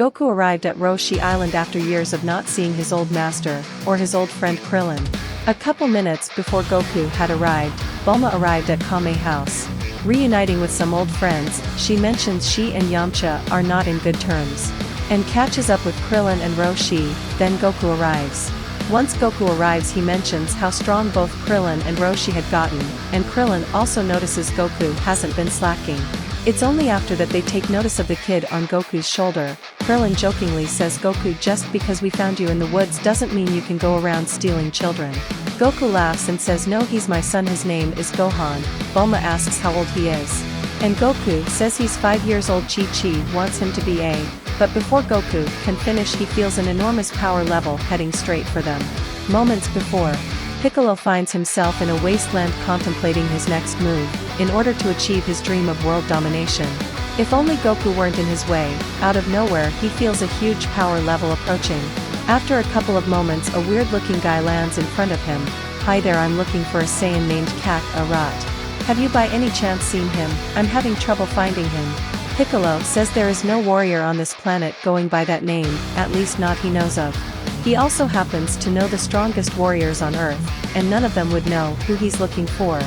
Goku arrived at Roshi Island after years of not seeing his old master, or his old friend Krillin. A couple minutes before Goku had arrived, Bulma arrived at Kame's house. Reuniting with some old friends, she mentions she and Yamcha are not in good terms. And catches up with Krillin and Roshi, then Goku arrives. Once Goku arrives, he mentions how strong both Krillin and Roshi had gotten, and Krillin also notices Goku hasn't been slacking. It's only after that they take notice of the kid on Goku's shoulder. Krillin jokingly says, "Goku, just because we found you in the woods doesn't mean you can go around stealing children." Goku laughs and says, "No, he's my son, his name is Gohan." Bulma asks how old he is. And Goku says he's 5 years old. Chi-Chi wants him to be but before Goku can finish, he feels an enormous power level heading straight for them. Moments before, Piccolo finds himself in a wasteland contemplating his next move, in order to achieve his dream of world domination. If only Goku weren't in his way, out of nowhere he feels a huge power level approaching. After a couple of moments, a weird-looking guy lands in front of him. "Hi there, I'm looking for a Saiyan named Kakarot. Have you by any chance seen him? I'm having trouble finding him." Piccolo says there is no warrior on this planet going by that name, at least not he knows of. He also happens to know the strongest warriors on Earth, and none of them would know who he's looking for.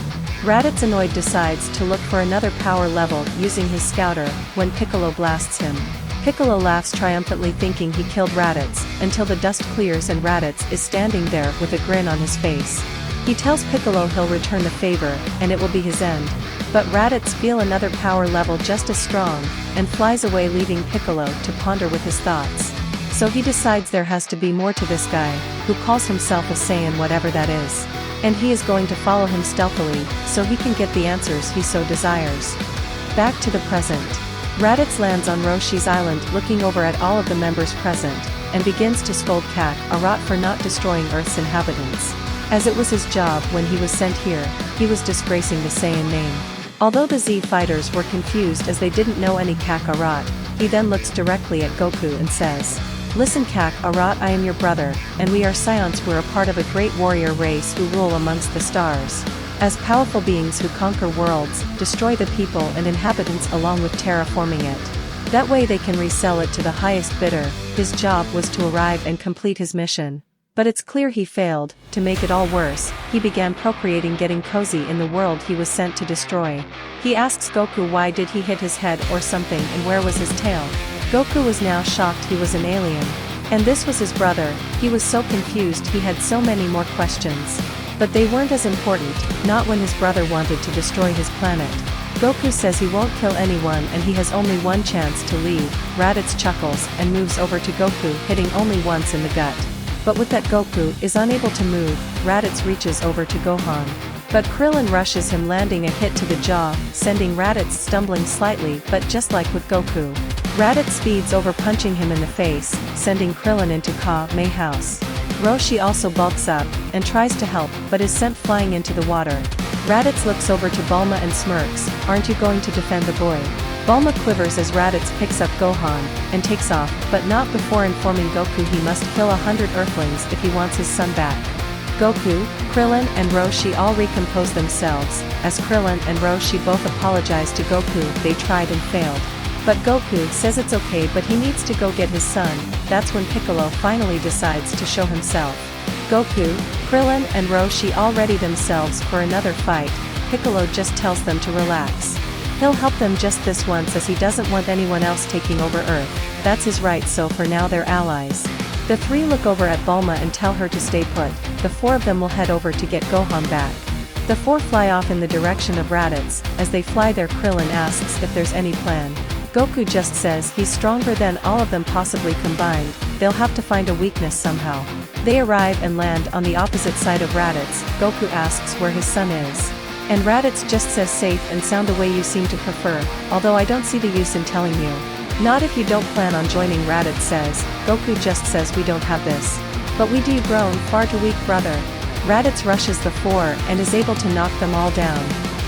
Raditz, annoyed, decides to look for another power level using his scouter, when Piccolo blasts him. Piccolo laughs triumphantly, thinking he killed Raditz, until the dust clears and Raditz is standing there with a grin on his face. He tells Piccolo he'll return the favor, and it will be his end. But Raditz feels another power level just as strong, and flies away, leaving Piccolo to ponder with his thoughts. So he decides there has to be more to this guy, who calls himself a Saiyan, whatever that is. And he is going to follow him stealthily, so he can get the answers he so desires. Back to the present. Raditz lands on Roshi's island, looking over at all of the members present, and begins to scold Kakarot for not destroying Earth's inhabitants. As it was his job when he was sent here, he was disgracing the Saiyan name. Although the Z fighters were confused as they didn't know any Kakarot, he then looks directly at Goku and says, "Listen, Kakarot, I am your brother, and we are Saiyans. We're a part of a great warrior race who rule amongst the stars. As powerful beings who conquer worlds, destroy the people and inhabitants along with terraforming it. That way they can resell it to the highest bidder." His job was to arrive and complete his mission. But it's clear he failed. To make it all worse, he began procreating, getting cozy in the world he was sent to destroy. He asks Goku why did he hit his head or something, and where was his tail. Goku was now shocked he was an alien. And this was his brother. He was so confused, he had so many more questions. But they weren't as important, not when his brother wanted to destroy his planet. Goku says he won't kill anyone and he has only one chance to leave. Raditz chuckles and moves over to Goku, hitting only once in the gut. But with that, Goku is unable to move. Raditz reaches over to Gohan. But Krillin rushes him, landing a hit to the jaw, sending Raditz stumbling slightly, but just like with Goku, Raditz speeds over, punching him in the face, sending Krillin into Kame's house. Roshi also bulks up, and tries to help, but is sent flying into the water. Raditz looks over to Bulma and smirks, "Aren't you going to defend the boy?" Bulma quivers as Raditz picks up Gohan, and takes off, but not before informing Goku he must kill 100 Earthlings if he wants his son back. Goku, Krillin and Roshi all recompose themselves. As Krillin and Roshi both apologize to Goku, they tried and failed. But Goku says it's okay, but he needs to go get his son. That's when Piccolo finally decides to show himself. Goku, Krillin and Roshi all ready themselves for another fight. Piccolo just tells them to relax. He'll help them just this once, as he doesn't want anyone else taking over Earth. That's his right, so for now they're allies. The three look over at Bulma and tell her to stay put. The four of them will head over to get Gohan back. The four fly off in the direction of Raditz. As they fly there, Krillin asks if there's any plan. Goku just says he's stronger than all of them possibly combined. They'll have to find a weakness somehow. They arrive and land on the opposite side of Raditz. Goku asks where his son is. And Raditz just says safe and sound, the way you seem to prefer, although I don't see the use in telling you. Not if you don't plan on joining, Raditz says. Goku just says we don't have this. But we do, grown far too weak, brother. Raditz rushes the four and is able to knock them all down.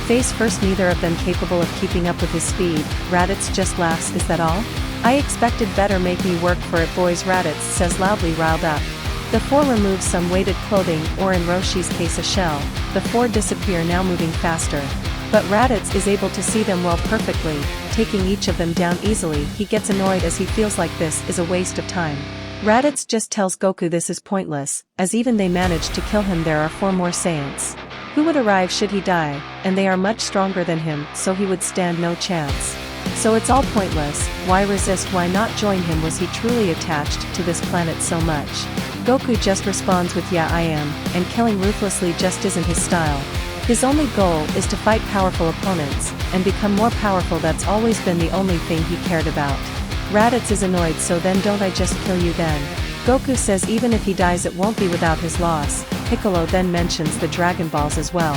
Face first, neither of them capable of keeping up with his speed. Raditz just laughs, "Is that all? I expected better, make me work for it, boys," Raditz says, loudly riled up. The four remove some weighted clothing, or in Roshi's case a shell. The four disappear, now moving faster. But Raditz is able to see them well, perfectly, taking each of them down easily. He gets annoyed as he feels like this is a waste of time. Raditz just tells Goku this is pointless, as even they managed to kill him. There are 4 more Saiyans who would arrive should he die, and they are much stronger than him, so he would stand no chance. So it's all pointless. Why resist? Why not join him? Was he truly attached to this planet so much? Goku just responds with yeah I am, and killing ruthlessly just isn't his style. His only goal is to fight powerful opponents, and become more powerful. That's always been the only thing he cared about. Raditz is annoyed. So then don't I just kill you then? Goku says even if he dies it won't be without his loss. Piccolo then mentions the Dragon Balls as well.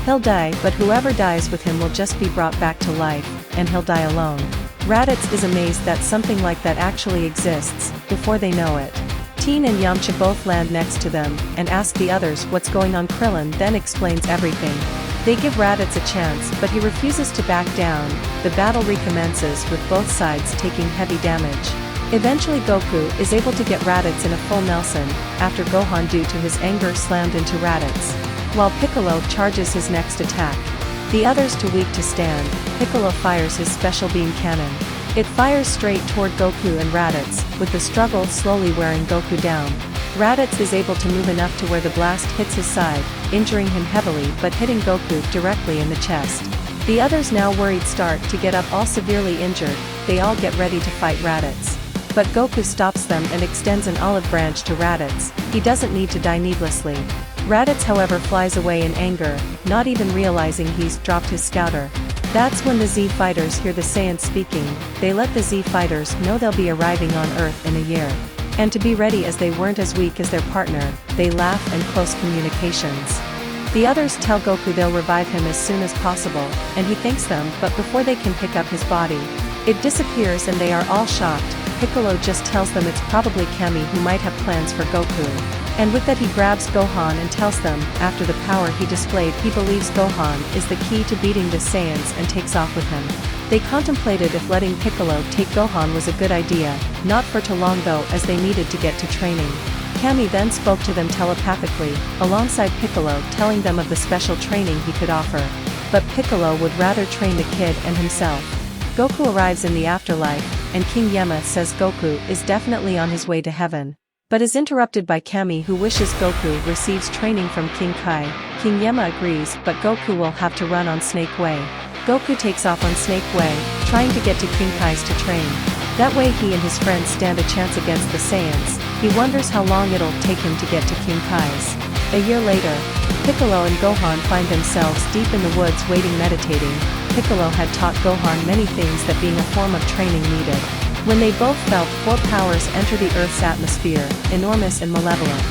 He'll die, but whoever dies with him will just be brought back to life, and he'll die alone. Raditz is amazed that something like that actually exists. Before they know it, Teen and Yamcha both land next to them, and ask the others what's going on. Krillin then explains everything. They give Raditz a chance, but he refuses to back down. The battle recommences with both sides taking heavy damage. Eventually Goku is able to get Raditz in a full Nelson, after Gohan due to his anger slammed into Raditz, while Piccolo charges his next attack. The others too weak to stand. Piccolo fires his special beam cannon. It fires straight toward Goku and Raditz, with the struggle slowly wearing Goku down. Raditz is able to move enough to where the blast hits his side, injuring him heavily but hitting Goku directly in the chest. The others now worried start to get up, all severely injured. They all get ready to fight Raditz. But Goku stops them and extends an olive branch to Raditz. He doesn't need to die needlessly. Raditz however flies away in anger, not even realizing he's dropped his scouter. That's when the Z fighters hear the Saiyans speaking. They let the Z fighters know they'll be arriving on Earth in a year. And to be ready, as they weren't as weak as their partner, they laugh and close communications. The others tell Goku they'll revive him as soon as possible, and he thanks them, but before they can pick up his body, it disappears and they are all shocked. Piccolo just tells them it's probably Kami who might have plans for Goku. And with that he grabs Gohan and tells them, after the power he displayed, he believes Gohan is the key to beating the Saiyans and takes off with him. They contemplated if letting Piccolo take Gohan was a good idea, not for too long though, as they needed to get to training. Kami then spoke to them telepathically, alongside Piccolo, telling them of the special training he could offer. But Piccolo would rather train the kid and himself. Goku arrives in the afterlife, and King Yama says Goku is definitely on his way to heaven, but is interrupted by Kami, who wishes Goku receives training from King Kai. King Yama agrees, but Goku will have to run on Snake Way. Goku takes off on Snake Way, trying to get to King Kai's to train. That way he and his friends stand a chance against the Saiyans. He wonders how long it'll take him to get to King Kai's. A year later, Piccolo and Gohan find themselves deep in the woods waiting, meditating. Piccolo had taught Gohan many things that being a form of training needed. When they both felt 4 powers enter the Earth's atmosphere, enormous and malevolent.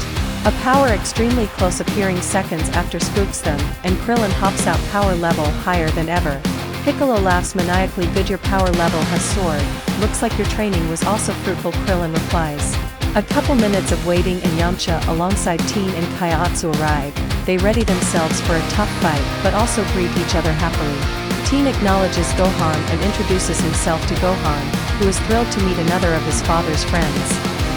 A power extremely close appearing seconds after spooks them, and Krillin hops out, power level higher than ever. Piccolo laughs maniacally. Good, your power level has soared. Looks like your training was also fruitful, Krillin replies. A couple minutes of waiting and Yamcha alongside Teen and Kaiatsu arrive. They ready themselves for a tough fight, but also greet each other happily. Teen acknowledges Gohan and introduces himself to Gohan, who is thrilled to meet another of his father's friends.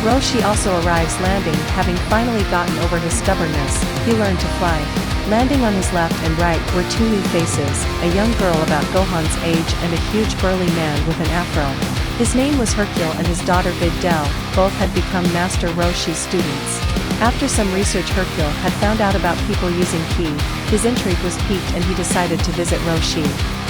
Roshi also arrives, landing. Having finally gotten over his stubbornness, he learned to fly. Landing on his left and right were 2 new faces, a young girl about Gohan's age and a huge burly man with an afro. His name was Hercule and his daughter Videl. Both had become Master Roshi's students. After some research, Hercule had found out about people using ki. His intrigue was piqued and he decided to visit Roshi.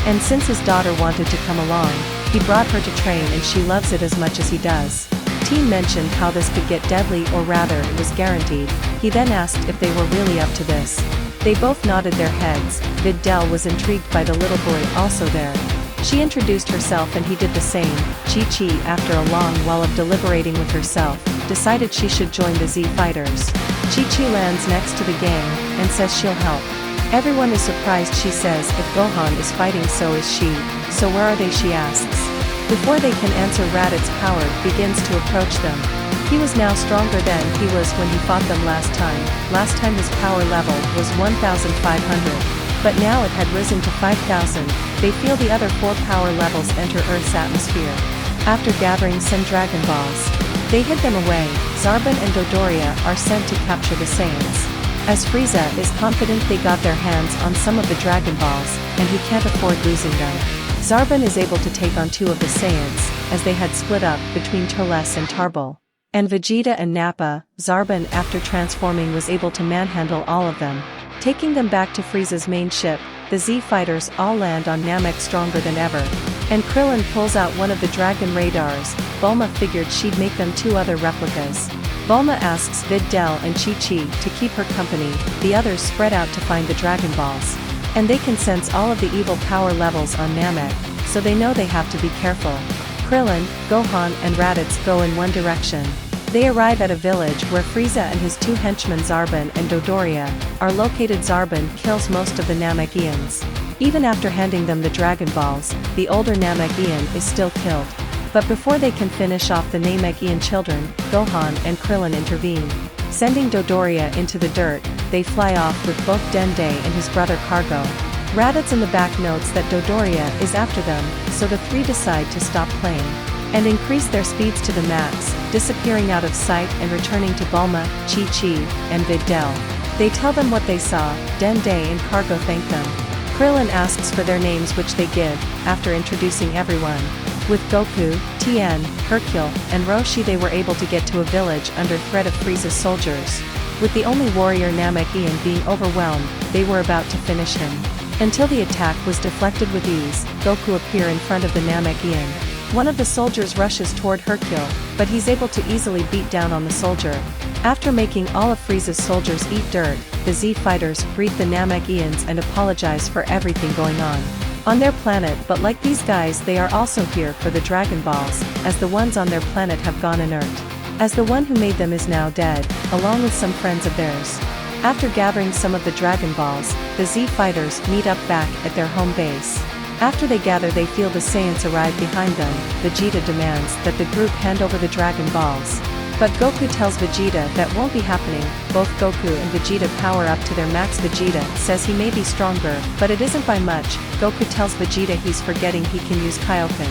And since his daughter wanted to come along, he brought her to train, and she loves it as much as he does. Teen mentioned how this could get deadly, or rather it was guaranteed. He then asked if they were really up to this. They both nodded their heads. Videl was intrigued by the little boy also there. She introduced herself and he did the same. Chi-Chi, after a long while of deliberating with herself, decided she should join the Z fighters. Chi-Chi lands next to the gang, and says she'll help. Everyone is surprised. She says if Gohan is fighting, so is she. So where are they, she asks. Before they can answer, Raditz power begins to approach them. He was now stronger than he was when he fought them last time. Last time his power level was 1,500. But now it had risen to 5,000. They feel the other 4 power levels enter Earth's atmosphere. After gathering some Dragon Balls, they hid them away. Zarbon and Dodoria are sent to capture the Saiyans. As Frieza is confident they got their hands on some of the Dragon Balls, and he can't afford losing them. Zarbon is able to take on two of the Saiyans, as they had split up between Turles and Tarbell. And Vegeta and Nappa. Zarbon after transforming was able to manhandle all of them. Taking them back to Frieza's main ship, the Z fighters all land on Namek stronger than ever. And Krillin pulls out one of the dragon radars. Bulma figured she'd make them two other replicas. Bulma asks Videl and Chi-Chi to keep her company, the others spread out to find the Dragon Balls. And they can sense all of the evil power levels on Namek, so they know they have to be careful. Krillin, Gohan and Raditz go in one direction. They arrive at a village where Frieza and his two henchmen Zarbon and Dodoria are located. Zarbon kills most of the Namekians. Even after handing them the Dragon Balls, the older Namekian is still killed. But before they can finish off the Namekian children, Gohan and Krillin intervene. Sending Dodoria into the dirt, they fly off with both Dende and his brother Cargo. Raditz in the back notes that Dodoria is after them, so the three decide to stop playing and increase their speeds to the max, disappearing out of sight and returning to Bulma, Chi-Chi, and Videl. They tell them what they saw. Dende and Cargo thank them. Krillin asks for their names, which they give, after introducing everyone. With Goku, Tien, Hercule, and Roshi they were able to get to a village under threat of Frieza's soldiers. With the only warrior Namekian being overwhelmed, they were about to finish him. Until the attack was deflected with ease, Goku appears in front of the Namekian. One of the soldiers rushes toward Hercule, but he's able to easily beat down on the soldier. After making all of Frieza's soldiers eat dirt, the Z fighters greet the Namekians and apologize for everything going on their planet. But like these guys, they are also here for the Dragon Balls, as the ones on their planet have gone inert. As the one who made them is now dead, along with some friends of theirs. After gathering some of the Dragon Balls, the Z fighters meet up back at their home base. After they gather they feel the Saiyans arrive behind them. Vegeta demands that the group hand over the Dragon Balls. But Goku tells Vegeta that won't be happening. Both Goku and Vegeta power up to their max. Vegeta says he may be stronger, but it isn't by much. Goku tells Vegeta he's forgetting he can use Kaioken.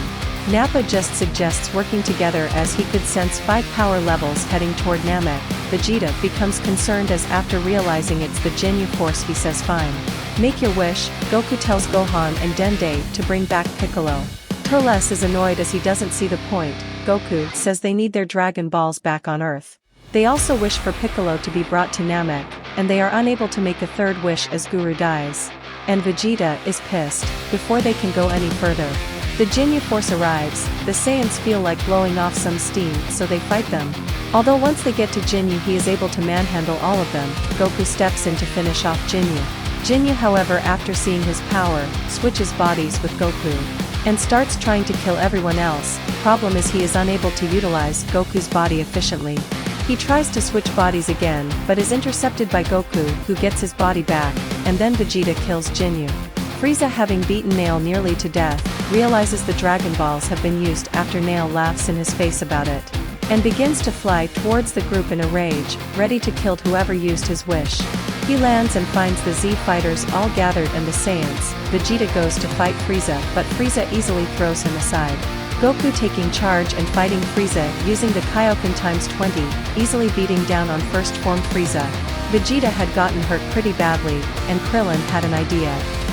Nappa just suggests working together as he could sense 5 power levels heading toward Namek. Vegeta becomes concerned as after realizing it's the Ginyu Force he says fine. Make your wish. Goku tells Gohan and Dende to bring back Piccolo. Turles is annoyed as he doesn't see the point. Goku says they need their Dragon Balls back on Earth. They also wish for Piccolo to be brought to Namek, and they are unable to make a third wish as Guru dies. And Vegeta is pissed. Before they can go any further, the Ginyu Force arrives. The Saiyans feel like blowing off some steam, so they fight them. Although once they get to Ginyu he is able to manhandle all of them. Goku steps in to finish off Ginyu. Ginyu, however, after seeing his power, switches bodies with Goku and starts trying to kill everyone else. Problem is he is unable to utilize Goku's body efficiently. He tries to switch bodies again, but is intercepted by Goku, who gets his body back, and then Vegeta kills Ginyu. Frieza, having beaten Nail nearly to death, realizes the Dragon Balls have been used after Nail laughs in his face about it, and begins to fly towards the group in a rage, ready to kill whoever used his wish. He lands and finds the Z fighters all gathered and the Saiyans. Vegeta goes to fight Frieza, but Frieza easily throws him aside. Goku taking charge and fighting Frieza using the Kaioken times 20, easily beating down on first form Frieza. Vegeta had gotten hurt pretty badly, and Krillin had an idea.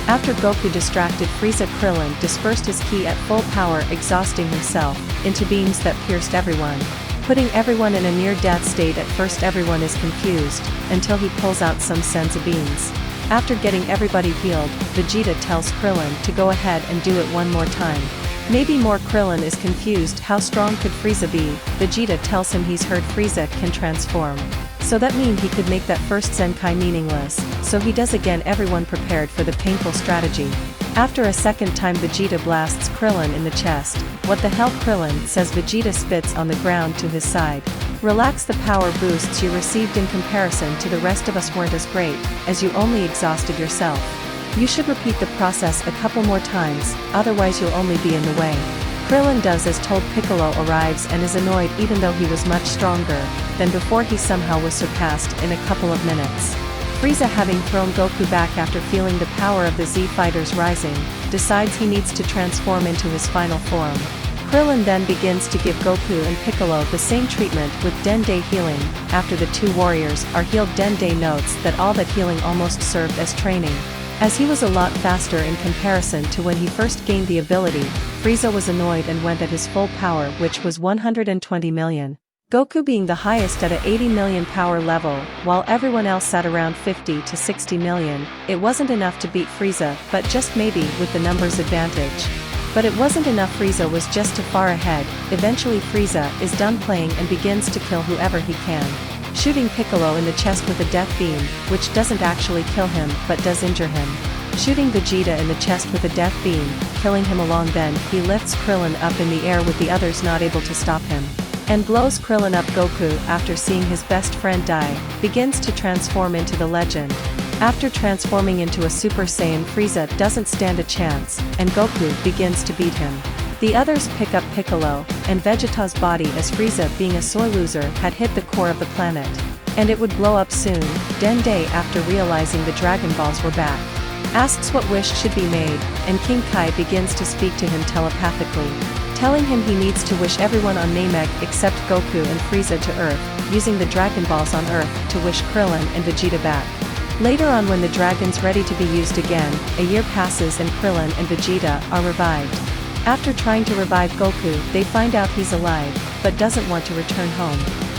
After Goku distracted Frieza, Krillin dispersed his ki at full power, exhausting himself into beams that pierced everyone, putting everyone in a near-death state. At first everyone is confused, until he pulls out some senzu beans. After getting everybody healed, Vegeta tells Krillin to go ahead and do it one more time. Maybe more. Krillin is confused. How strong could Frieza be? Vegeta tells him he's heard Frieza can transform. So that means he could make that first Zenkai meaningless, so he does again. Everyone prepared for the painful strategy. After a second time Vegeta blasts Krillin in the chest. What the hell? Krillin says. Vegeta spits on the ground to his side. Relax, the power boosts you received in comparison to the rest of us weren't as great, as you only exhausted yourself. You should repeat the process a couple more times, otherwise you'll only be in the way. Krillin does as told. Piccolo arrives and is annoyed even though he was much stronger than before. He somehow was surpassed in a couple of minutes. Frieza, having thrown Goku back after feeling the power of the Z fighters rising, decides he needs to transform into his final form. Krillin then begins to give Goku and Piccolo the same treatment with Dende healing. After the two warriors are healed, Dende notes that all that healing almost served as training. As he was a lot faster in comparison to when he first gained the ability, Frieza was annoyed and went at his full power, which was 120 million. Goku being the highest at a 80 million power level, while everyone else sat around 50 to 60 million, it wasn't enough to beat Frieza, but just maybe with the numbers advantage. But it wasn't enough, Frieza was just too far ahead. Eventually Frieza is done playing and begins to kill whoever he can. Shooting Piccolo in the chest with a death beam, which doesn't actually kill him but does injure him. Shooting Vegeta in the chest with a death beam, killing him along. Then he lifts Krillin up in the air with the others not able to stop him. And blows Krillin up. Goku, after seeing his best friend die, begins to transform into the legend. After transforming into a Super Saiyan, Frieza doesn't stand a chance, and Goku begins to beat him. The others pick up Piccolo and Vegeta's body as Frieza, being a sore loser, had hit the core of the planet. And it would blow up soon. Dende, after realizing the Dragon Balls were back, asks what wish should be made, and King Kai begins to speak to him telepathically, telling him he needs to wish everyone on Namek except Goku and Frieza to Earth, using the Dragon Balls on Earth to wish Krillin and Vegeta back. Later on, when the dragon's ready to be used again, a year passes and Krillin and Vegeta are revived. After trying to revive Goku, they find out he's alive, but doesn't want to return home.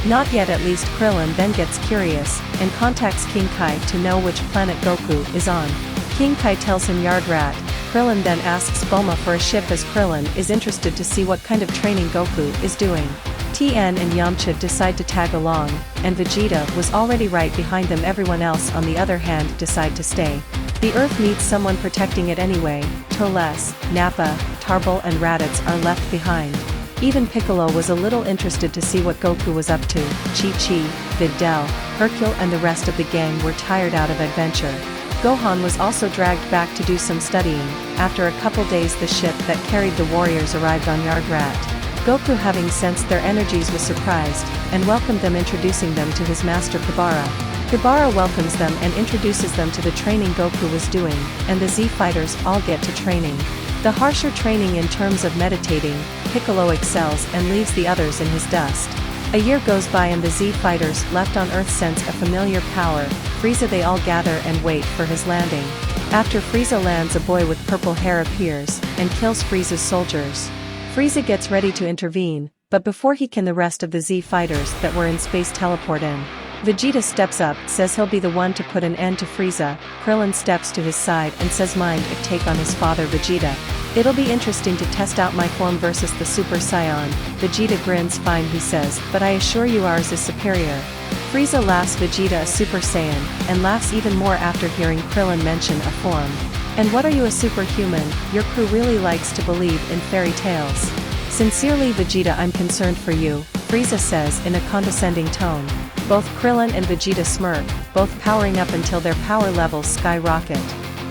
Not yet, at least. Krillin then gets curious, and contacts King Kai to know which planet Goku is on. King Kai tells him Yard Rat. Krillin then asks Bulma for a ship as Krillin is interested to see what kind of training Goku is doing. Tien and Yamcha decide to tag along, and Vegeta was already right behind them. Everyone else, on the other hand, decide to stay. The Earth needs someone protecting it anyway. Toles, Nappa, Tarbell and Raditz are left behind. Even Piccolo was a little interested to see what Goku was up to. Chi-Chi, Videl, Hercule and the rest of the gang were tired out of adventure. Gohan was also dragged back to do some studying. After a couple days, the ship that carried the warriors arrived on Yard Rat. Goku, having sensed their energies, was surprised, and welcomed them, introducing them to his master Kibara. Kibara welcomes them and introduces them to the training Goku was doing, and the Z fighters all get to training. The harsher training in terms of meditating, Piccolo excels and leaves the others in his dust. A year goes by and the Z fighters left on Earth sense a familiar power. Frieza, they all gather and wait for his landing. After Frieza lands, a boy with purple hair appears, and kills Frieza's soldiers. Frieza gets ready to intervene, but before he can, the rest of the Z fighters that were in space teleport in. Vegeta steps up, says he'll be the one to put an end to Frieza. Krillin steps to his side and says, mind if take on his father Vegeta. It'll be interesting to test out my form versus the Super Saiyan. Vegeta grins. Fine, he says, but I assure you ours is superior. Frieza laughs. Vegeta, a Super Saiyan, and laughs even more after hearing Krillin mention a form. And what, are you a superhuman? Your crew really likes to believe in fairy tales. Sincerely Vegeta, I'm concerned for you, Frieza says in a condescending tone. Both Krillin and Vegeta smirk, both powering up until their power levels skyrocket.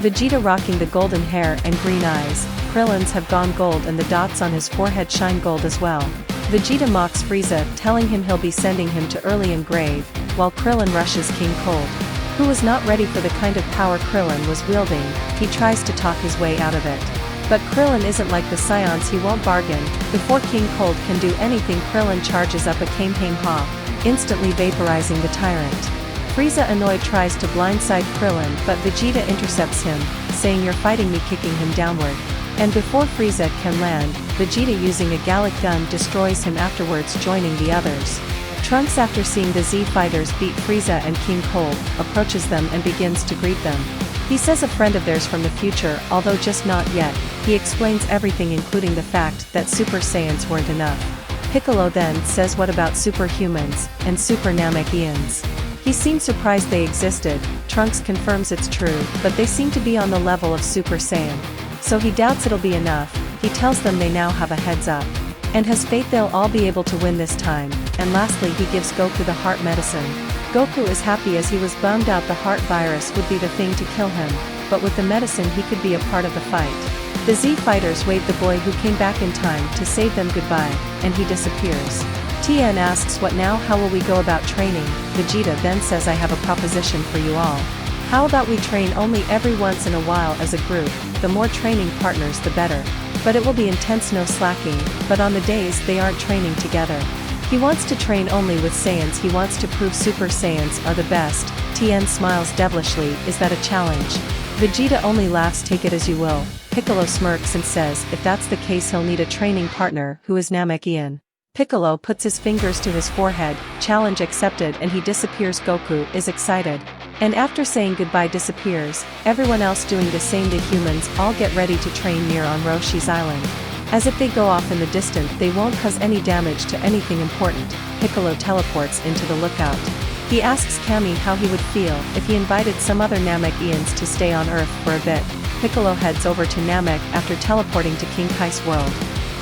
Vegeta rocking the golden hair and green eyes. Krillin's have gone gold and the dots on his forehead shine gold as well. Vegeta mocks Frieza, telling him he'll be sending him to early and grave, while Krillin rushes King Cold, who was not ready for the kind of power Krillin was wielding. He tries to talk his way out of it. But Krillin isn't like the Saiyans, he won't bargain. Before King Cold can do anything, Krillin charges up a Kamehameha, instantly vaporizing the tyrant. Frieza, annoyed, tries to blindside Krillin, but Vegeta intercepts him, saying you're fighting me, kicking him downward. And before Frieza can land, Vegeta, using a Gallic gun, destroys him, afterwards joining the others. Trunks, after seeing the Z fighters beat Frieza and King Cold, approaches them and begins to greet them. He says a friend of theirs from the future, although just not yet. He explains everything, including the fact that Super Saiyans weren't enough. Piccolo then says what about superhumans and super Namekians? He seems surprised they existed. Trunks confirms it's true, but they seem to be on the level of Super Saiyan. So he doubts it'll be enough. He tells them they now have a heads up, and has faith they'll all be able to win this time. And lastly, he gives Goku the heart medicine. Goku is happy as he was bummed out the heart virus would be the thing to kill him, but with the medicine he could be a part of the fight. The Z fighters wave the boy who came back in time to save them goodbye, and he disappears. Tien asks what now, how will we go about training? Vegeta then says I have a proposition for you all. How about we train only every once in a while as a group? The more training partners the better. But it will be intense, no slacking, but on the days they aren't training together. He wants to train only with Saiyans, he wants to prove Super Saiyans are the best. Tien smiles devilishly, is that a challenge? Vegeta only laughs. Take it as you will. Piccolo smirks and says if that's the case he'll need a training partner who is Namekian. Piccolo puts his fingers to his forehead, challenge accepted, and he disappears. Goku is excited. And after saying goodbye disappears, everyone else doing the same. The humans all get ready to train near on Roshi's island. As if they go off in the distance they won't cause any damage to anything important, Piccolo teleports into the lookout. He asks Kami how he would feel if he invited some other Namekians to stay on Earth for a bit. Piccolo heads over to Namek after teleporting to King Kai's world.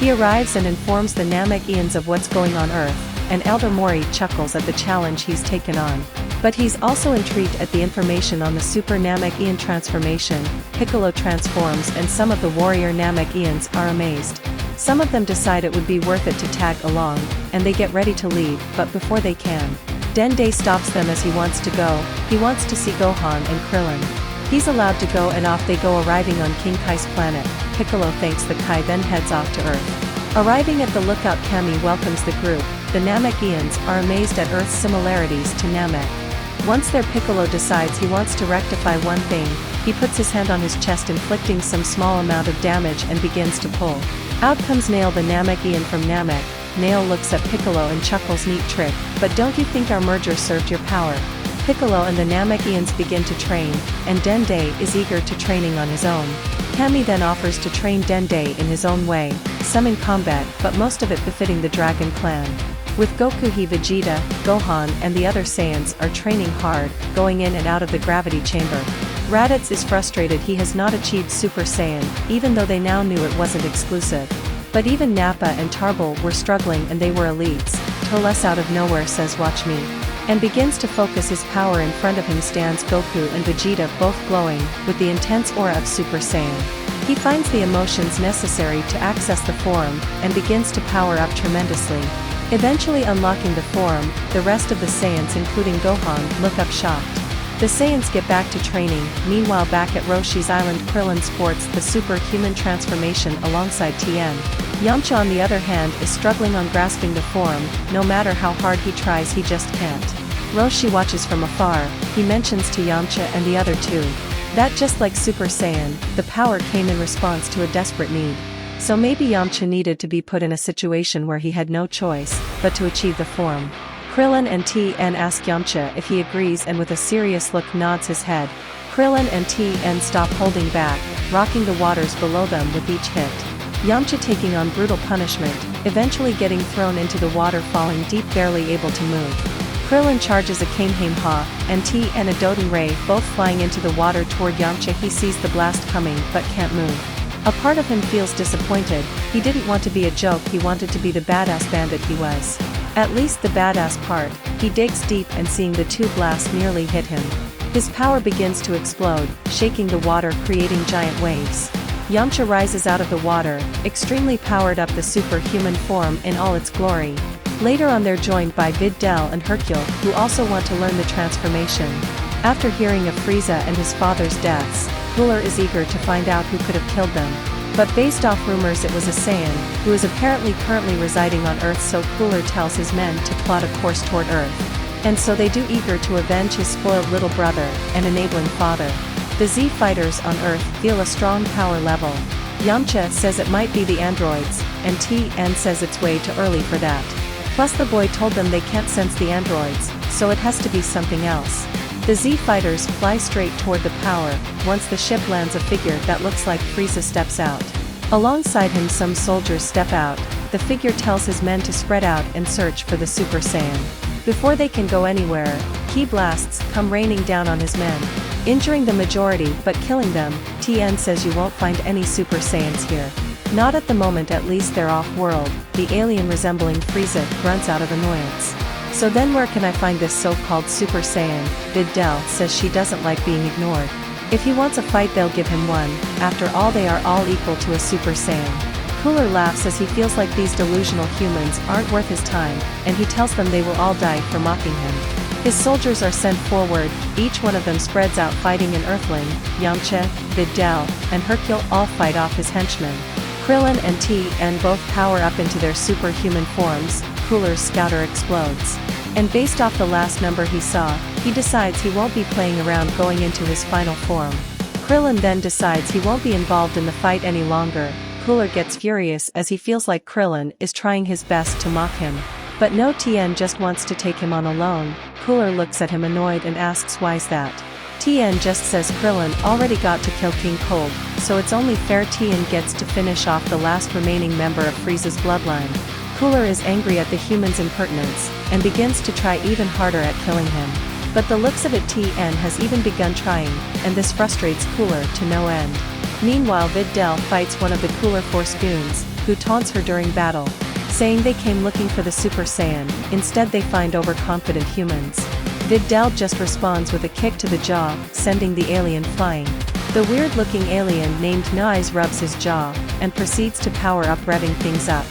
He arrives and informs the Namekians of what's going on Earth, and Elder Mori chuckles at the challenge he's taken on. But he's also intrigued at the information on the Super Namekian transformation. Piccolo transforms and some of the warrior Namekians are amazed. Some of them decide it would be worth it to tag along, and they get ready to leave, but before they can, Dende stops them as he wants to go. He wants to see Gohan and Krillin. He's allowed to go and off they go, arriving on King Kai's planet. Piccolo thanks the Kai then heads off to Earth. Arriving at the lookout, Kami welcomes the group. The Namekians are amazed at Earth's similarities to Namek. Once there, Piccolo decides he wants to rectify one thing. He puts his hand on his chest, inflicting some small amount of damage, and begins to pull. Out comes Nail, the Namekian from Namek. Nail looks at Piccolo and chuckles, neat trick, but don't you think our merger served your power? Piccolo and the Namekians begin to train, and Dende is eager to training on his own. Kami then offers to train Dende in his own way, some in combat but most of it befitting the Dragon Clan. With Goku, Vegeta, Gohan and the other Saiyans are training hard, going in and out of the gravity chamber. Raditz is frustrated he has not achieved Super Saiyan, even though they now knew it wasn't exclusive. But even Nappa and Tarbell were struggling and they were elites. Toles out of nowhere says watch me, and begins to focus his power. In front of him stands Goku and Vegeta, both glowing with the intense aura of Super Saiyan. He finds the emotions necessary to access the form, and begins to power up tremendously. Eventually unlocking the form, the rest of the Saiyans including Gohan look up shocked. The Saiyans get back to training. Meanwhile, back at Roshi's island, Krillin sports the superhuman transformation alongside Tien. Yamcha on the other hand is struggling on grasping the form. No matter how hard he tries he just can't. Roshi watches from afar. He mentions to Yamcha and the other two that just like Super Saiyan, the power came in response to a desperate need. So maybe Yamcha needed to be put in a situation where he had no choice but to achieve the form. Krillin and Tien ask Yamcha if he agrees, and with a serious look nods his head. Krillin and Tien stop holding back, rocking the waters below them with each hit. Yamcha taking on brutal punishment, eventually getting thrown into the water, falling deep, barely able to move. Krillin charges a Kamehameha, and Tien a Doden Ray, both flying into the water toward Yamcha. He sees the blast coming but can't move. A part of him feels disappointed. He didn't want to be a joke, he wanted to be the badass bandit he was. At least the badass part. He digs deep and seeing the two blasts nearly hit him. His power begins to explode, shaking the water, creating giant waves. Yamcha rises out of the water, extremely powered up, the superhuman form in all its glory. Later on they're joined by Videl and Hercule, who also want to learn the transformation. After hearing of Frieza and his father's deaths, Cooler is eager to find out who could have killed them. But based off rumors it was a Saiyan, who is apparently currently residing on Earth, so Cooler tells his men to plot a course toward Earth. And so they do, eager to avenge his spoiled little brother and enabling father. The Z fighters on Earth feel a strong power level. Yamcha says it might be the androids, and Tien says it's way too early for that. Plus the boy told them they can't sense the androids, so it has to be something else. The Z fighters fly straight toward the power. Once the ship lands, a figure that looks like Frieza steps out. Alongside him some soldiers step out. The figure tells his men to spread out and search for the Super Saiyan. Before they can go anywhere, ki blasts come raining down on his men, injuring the majority but killing them. Tien says you won't find any Super Saiyans here. Not at the moment, at least they're off-world. The alien resembling Frieza grunts out of annoyance. So then where can I find this so-called Super Saiyan? Videl says she doesn't like being ignored. If he wants a fight they'll give him one. After all they are all equal to a Super Saiyan. Cooler laughs as he feels like these delusional humans aren't worth his time, and he tells them they will all die for mocking him. His soldiers are sent forward, each one of them spreads out fighting an Earthling. Yamcha, Videl, and Hercule all fight off his henchmen. Krillin and Tien both power up into their superhuman forms. Cooler's scouter explodes. And based off the last number he saw, he decides he won't be playing around, going into his final form. Krillin then decides he won't be involved in the fight any longer. Cooler gets furious as he feels like Krillin is trying his best to mock him. But no, Tien just wants to take him on alone. Cooler looks at him annoyed and asks why's that. Tien just says Krillin already got to kill King Cold, so it's only fair Tien gets to finish off the last remaining member of Frieza's bloodline. Cooler is angry at the human's impertinence, and begins to try even harder at killing him. But the looks of it, Tien has even begun trying, and this frustrates Cooler to no end. Meanwhile, Videl fights one of the Cooler Force goons, who taunts her during battle, saying they came looking for the Super Saiyan, instead they find overconfident humans. Videl just responds with a kick to the jaw, sending the alien flying. The weird-looking alien named Nice rubs his jaw, and proceeds to power up, revving things up.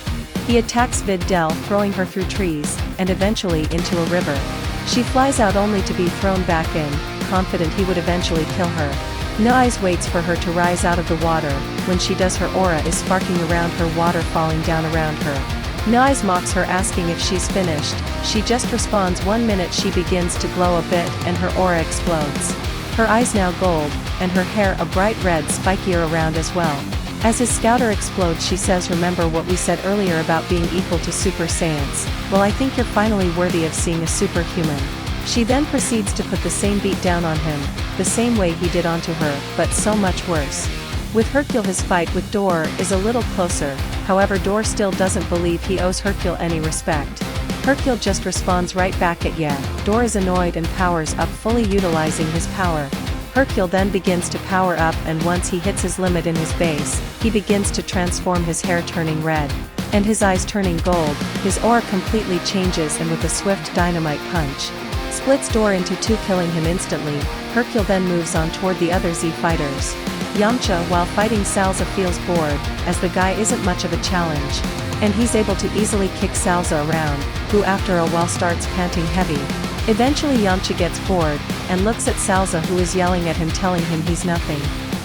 He attacks Videl, throwing her through trees, and eventually into a river. She flies out only to be thrown back in, confident he would eventually kill her. Nice waits for her to rise out of the water. When she does, her aura is sparking around her, water falling down around her. Nice mocks her, asking if she's finished. She just responds 1 minute. She begins to glow a bit and her aura explodes. Her eyes now gold, and her hair a bright red, spikier around as well. As his scouter explodes, she says, remember what we said earlier about being equal to Super Saiyans? Well, I think you're finally worthy of seeing a superhuman. She then proceeds to put the same beat down on him, the same way he did onto her, but so much worse. With Hercule, his fight with Dor is a little closer, however Dor still doesn't believe he owes Hercule any respect. Hercule just responds right back at yeah. Dor is annoyed and powers up, fully utilizing his power. Hercule then begins to power up, and once he hits his limit in his base, he begins to transform, his hair turning red, and his eyes turning gold. His aura completely changes, and with a swift dynamite punch, splits Dor into two, killing him instantly. Hercule then moves on toward the other Z fighters. Yamcha, while fighting Salza, feels bored, as the guy isn't much of a challenge, and he's able to easily kick Salza around, who after a while starts panting heavy. Eventually Yamcha gets bored, and looks at Salza, who is yelling at him, telling him he's nothing,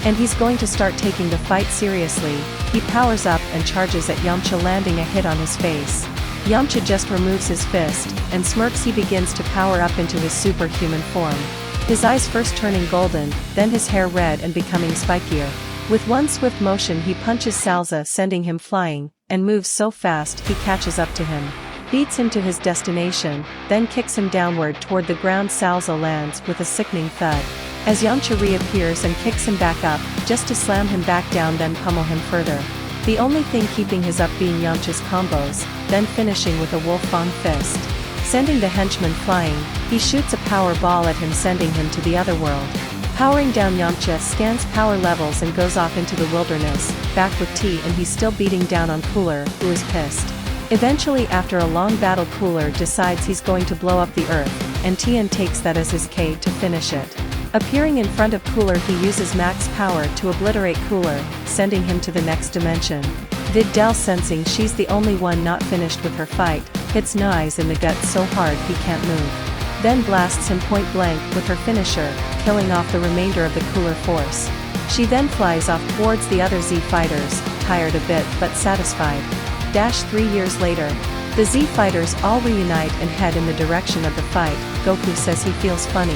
and he's going to start taking the fight seriously. He powers up and charges at Yamcha, landing a hit on his face. Yamcha just removes his fist, and smirks. He begins to power up into his superhuman form. His eyes first turning golden, then his hair red and becoming spikier. With one swift motion he punches Salza, sending him flying, and moves so fast he catches up to him, beats him to his destination, then kicks him downward toward the ground. Salza lands with a sickening thud, as Yamcha reappears and kicks him back up, just to slam him back down, then pummel him further. The only thing keeping his up being Yamcha's combos, then finishing with a Wolfang fist. Sending the henchman flying, he shoots a power ball at him, sending him to the other world. Powering down, Yamcha scans power levels and goes off into the wilderness, back with T, and he's still beating down on Cooler, who is pissed. Eventually, after a long battle, Cooler decides he's going to blow up the earth, and Tien takes that as his K to finish it. Appearing in front of Cooler, he uses max power to obliterate Cooler, sending him to the next dimension. Videl, sensing she's the only one not finished with her fight, hits Nice in the gut so hard he can't move. Then blasts him point blank with her finisher, killing off the remainder of the Cooler force. She then flies off towards the other Z fighters, tired a bit but satisfied. 3 years later, the Z fighters all reunite and head in the direction of the fight. Goku says he feels funny,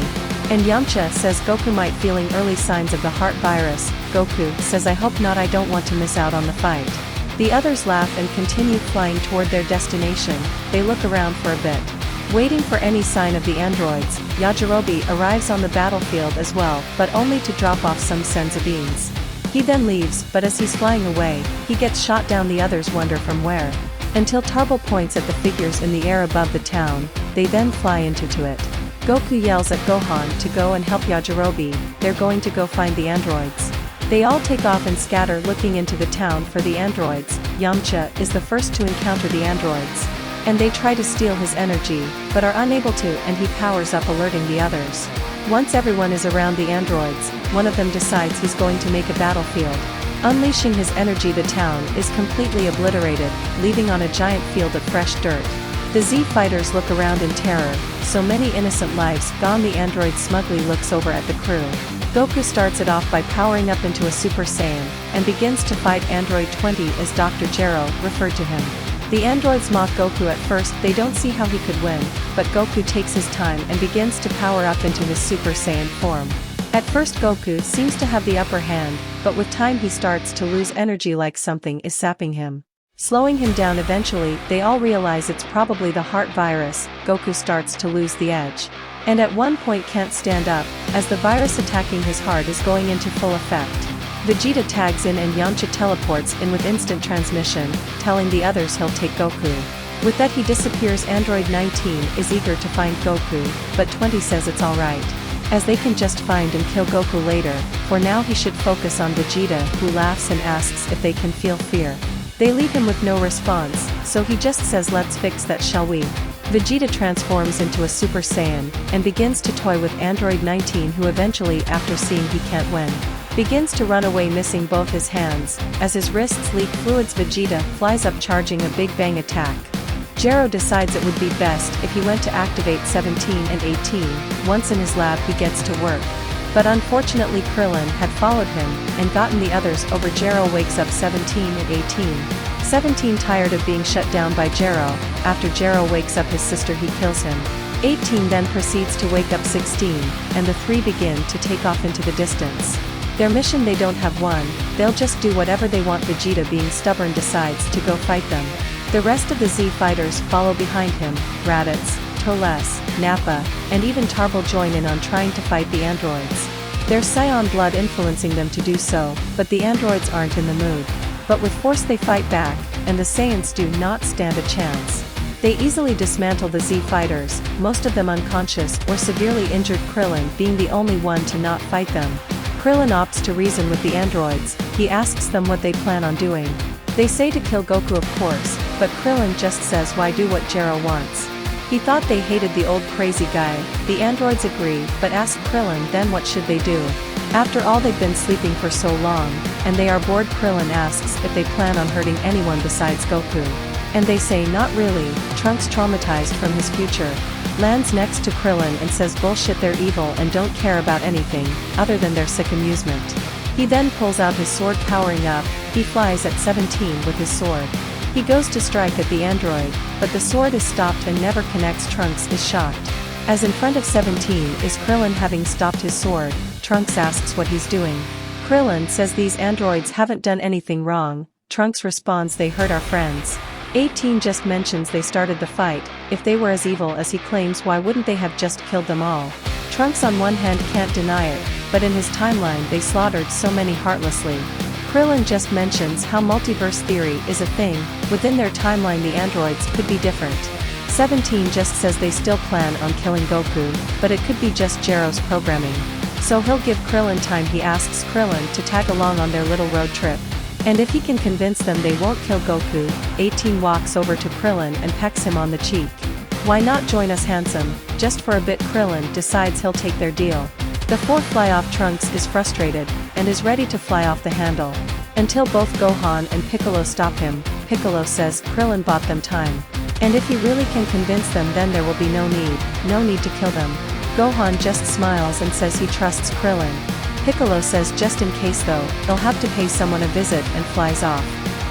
and Yamcha says Goku might feeling early signs of the heart virus. Goku says, I hope not, I don't want to miss out on the fight. The others laugh and continue flying toward their destination. They look around for a bit, waiting for any sign of the androids. Yajirobe arrives on the battlefield as well, but only to drop off some senzu beans. He then leaves, but as he's flying away, he gets shot down. The others wonder from where, until Tarble points at the figures in the air above the town. They then fly into it. Goku yells at Gohan to go and help Yajirobe. They're going to go find the androids. They all take off and scatter, looking into the town for the androids. Yamcha is the first to encounter the androids, and they try to steal his energy, but are unable to, and he powers up, alerting the others. Once everyone is around the androids, one of them decides he's going to make a battlefield. Unleashing his energy, the town is completely obliterated, leaving on a giant field of fresh dirt. The Z fighters look around in terror, so many innocent lives gone. The android smugly looks over at the crew. Goku starts it off by powering up into a Super Saiyan, and begins to fight Android 20, as Dr. Gero referred to him. The androids mock Goku at first. They don't see how he could win, but Goku takes his time and begins to power up into his Super Saiyan form. At first Goku seems to have the upper hand, but with time he starts to lose energy like something is sapping him. Slowing him down eventually, they all realize it's probably the heart virus. Goku starts to lose the edge. And at one point can't stand up, as the virus attacking his heart is going into full effect. Vegeta tags in and Yamcha teleports in with instant transmission, telling the others he'll take Goku. With that he disappears. Android 19 is eager to find Goku, but 20 says it's alright, as they can just find and kill Goku later. For now he should focus on Vegeta, who laughs and asks if they can feel fear. They leave him with no response, so he just says let's fix that, shall we? Vegeta transforms into a Super Saiyan, and begins to toy with Android 19, who eventually, after seeing he can't win, begins to run away, missing both his hands. As his wrists leak fluids, Vegeta flies up charging a Big Bang attack. Gero decides it would be best if he went to activate 17 and 18, once in his lab he gets to work. But unfortunately Krillin had followed him, and gotten the others over. Gero wakes up 17 and 18. 17 tired of being shut down by Gero. After Gero wakes up his sister he kills him. 18 then proceeds to wake up 16, and the three begin to take off into the distance. Their mission: they don't have one, they'll just do whatever they want. Vegeta, being stubborn, decides to go fight them. The rest of the Z fighters follow behind him. Raditz, Toles, Nappa, and even Tarbell join in on trying to fight the androids. There's Saiyan blood influencing them to do so, but the androids aren't in the mood. But with force they fight back, and the Saiyans do not stand a chance. They easily dismantle the Z fighters, most of them unconscious or severely injured, Krillin being the only one to not fight them. Krillin opts to reason with the androids. He asks them what they plan on doing. They say to kill Goku, of course, but Krillin just says why do what Gero wants. He thought they hated the old crazy guy. The androids agree, but ask Krillin then what should they do. After all, they've been sleeping for so long, and they are bored. Krillin asks if they plan on hurting anyone besides Goku. And they say not really. Trunks, traumatized from his future, lands next to Krillin and says bullshit, they're evil and don't care about anything other than their sick amusement. He then pulls out his sword, powering up. He flies at 17 with his sword. He goes to strike at the android, but the sword is stopped and never connects. Trunks is shocked, as in front of 17 is Krillin having stopped his sword. Trunks asks what he's doing. Krillin says these androids haven't done anything wrong. Trunks responds they hurt our friends. 18 just mentions they started the fight. If they were as evil as he claims, why wouldn't they have just killed them all? Trunks on one hand can't deny it, but in his timeline they slaughtered so many heartlessly. Krillin just mentions how multiverse theory is a thing. Within their timeline the androids could be different. 17 just says they still plan on killing Goku, but it could be just Gero's programming. So he'll give Krillin time. He asks Krillin to tag along on their little road trip. And if he can convince them they won't kill Goku. 18 walks over to Krillin and pecks him on the cheek. Why not join us, handsome? Just for a bit. Krillin decides he'll take their deal. The four fly off. Trunks is frustrated, and is ready to fly off the handle. Until both Gohan and Piccolo stop him. Piccolo says Krillin bought them time. And if he really can convince them, then there will be no need to kill them. Gohan just smiles and says he trusts Krillin. Piccolo says just in case though, they'll have to pay someone a visit, and flies off.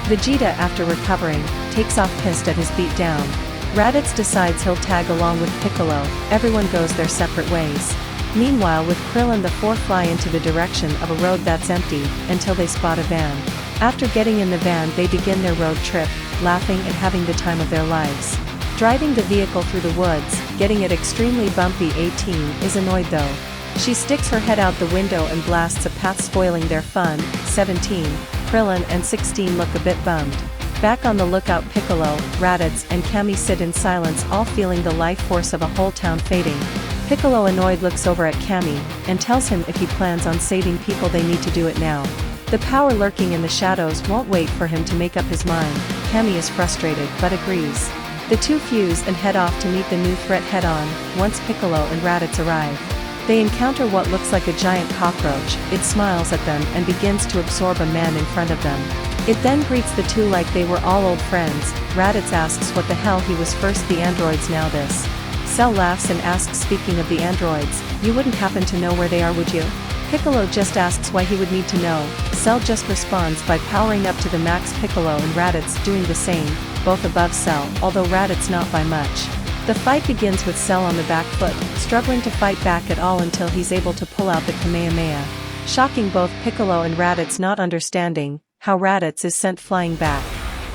Vegeta, after recovering, takes off pissed at his beatdown. Raditz decides he'll tag along with Piccolo. Everyone goes their separate ways. Meanwhile, with Krillin, the four fly into the direction of a road that's empty, until they spot a van. After getting in the van they begin their road trip, laughing and having the time of their lives. Driving the vehicle through the woods, getting it extremely bumpy. 18 is annoyed though. She sticks her head out the window and blasts a path, spoiling their fun. 17, Krillin and 16 look a bit bummed. Back on the lookout, Piccolo, Raditz, and Cammy sit in silence, all feeling the life force of a whole town fading. Piccolo, annoyed, looks over at Cammy, and tells him if he plans on saving people they need to do it now. The power lurking in the shadows won't wait for him to make up his mind. Cammy is frustrated but agrees. The two fuse and head off to meet the new threat head-on. Once Piccolo and Raditz arrive, they encounter what looks like a giant cockroach. It smiles at them and begins to absorb a man in front of them. It then greets the two like they were all old friends. Raditz asks what the hell he was first the androids, now this. Cell laughs and asks, speaking of the androids, you wouldn't happen to know where they are, would you? Piccolo just asks why he would need to know. Cell just responds by powering up to the max. Piccolo and Raditz doing the same, both above Cell, although Raditz not by much. The fight begins with Cell on the back foot, struggling to fight back at all until he's able to pull out the Kamehameha, shocking both Piccolo and Raditz, not understanding how Raditz is sent flying back.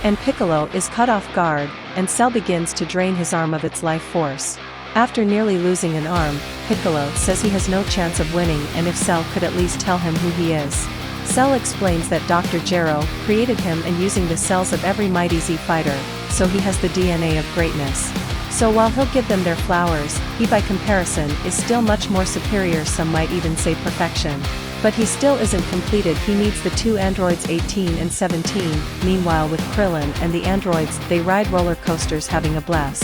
And Piccolo is caught off guard, and Cell begins to drain his arm of its life force. After nearly losing an arm, Piccolo says he has no chance of winning, and if Cell could at least tell him who he is. Cell explains that Dr. Gero created him and using the cells of every Mighty Z fighter, so he has the DNA of greatness. So while he'll give them their flowers, he by comparison is still much more superior, some might even say perfection. But he still isn't completed, he needs the two androids 18 and 17, meanwhile with Krillin and the androids they ride roller coasters having a blast.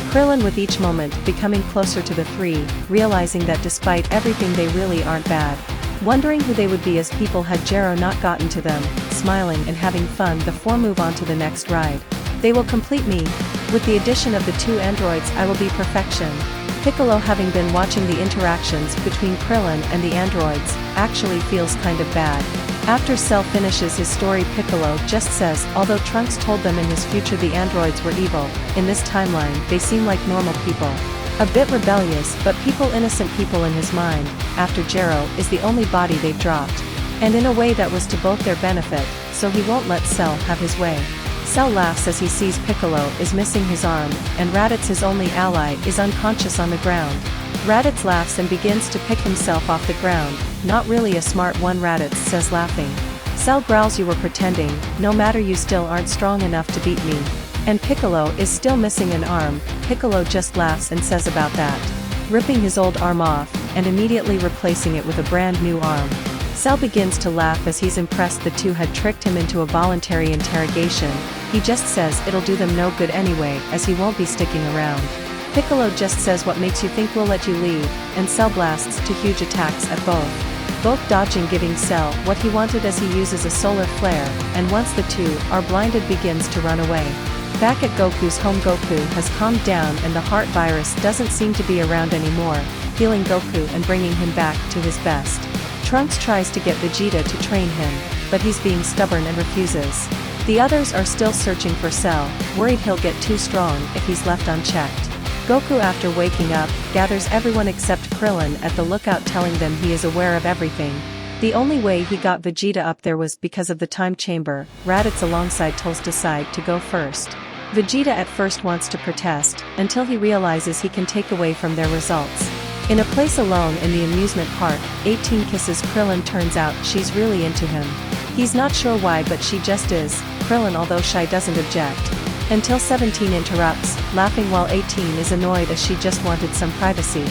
Krillin with each moment becoming closer to the three, realizing that despite everything they really aren't bad. Wondering who they would be as people had Gero not gotten to them, smiling and having fun, the four move on to the next ride. They will complete me. With the addition of the two androids I will be perfection. Piccolo, having been watching the interactions between Krillin and the androids, actually feels kind of bad. After Cell finishes his story, Piccolo just says, although Trunks told them in his future the androids were evil, in this timeline they seem like normal people. A bit rebellious, but people, innocent people in his mind, after Gero is the only body they've dropped. And in a way that was to both their benefit, so he won't let Cell have his way. Cell laughs as he sees Piccolo is missing his arm, and Raditz, his only ally, is unconscious on the ground. Raditz laughs and begins to pick himself off the ground. Not really a smart one, Raditz says laughing. Cell growls, you were pretending, no matter, you still aren't strong enough to beat me. And Piccolo is still missing an arm. Piccolo just laughs and says about that, ripping his old arm off, and immediately replacing it with a brand new arm. Cell begins to laugh as he's impressed the two had tricked him into a voluntary interrogation. He just says it'll do them no good anyway, as he won't be sticking around. Piccolo just says, what makes you think we'll let you leave, and Cell blasts to huge attacks at both dodging, giving Cell what he wanted as he uses a solar flare, and once the two are blinded begins to run away. Back at Goku's home, Goku has calmed down and the heart virus doesn't seem to be around anymore, healing Goku and bringing him back to his best. Trunks tries to get Vegeta to train him, but he's being stubborn and refuses. The others are still searching for Cell, worried he'll get too strong if he's left unchecked. Goku, after waking up, gathers everyone except Krillin at the lookout, telling them he is aware of everything. The only way he got Vegeta up there was because of the time chamber. Raditz alongside Tolls decide to go first. Vegeta at first wants to protest, until he realizes he can take away from their results. In a place alone in the amusement park, 18 kisses Krillin. Turns out she's really into him. He's not sure why, but she just is. Krillin, although shy, doesn't object. Until 17 interrupts, laughing while 18 is annoyed as she just wanted some privacy.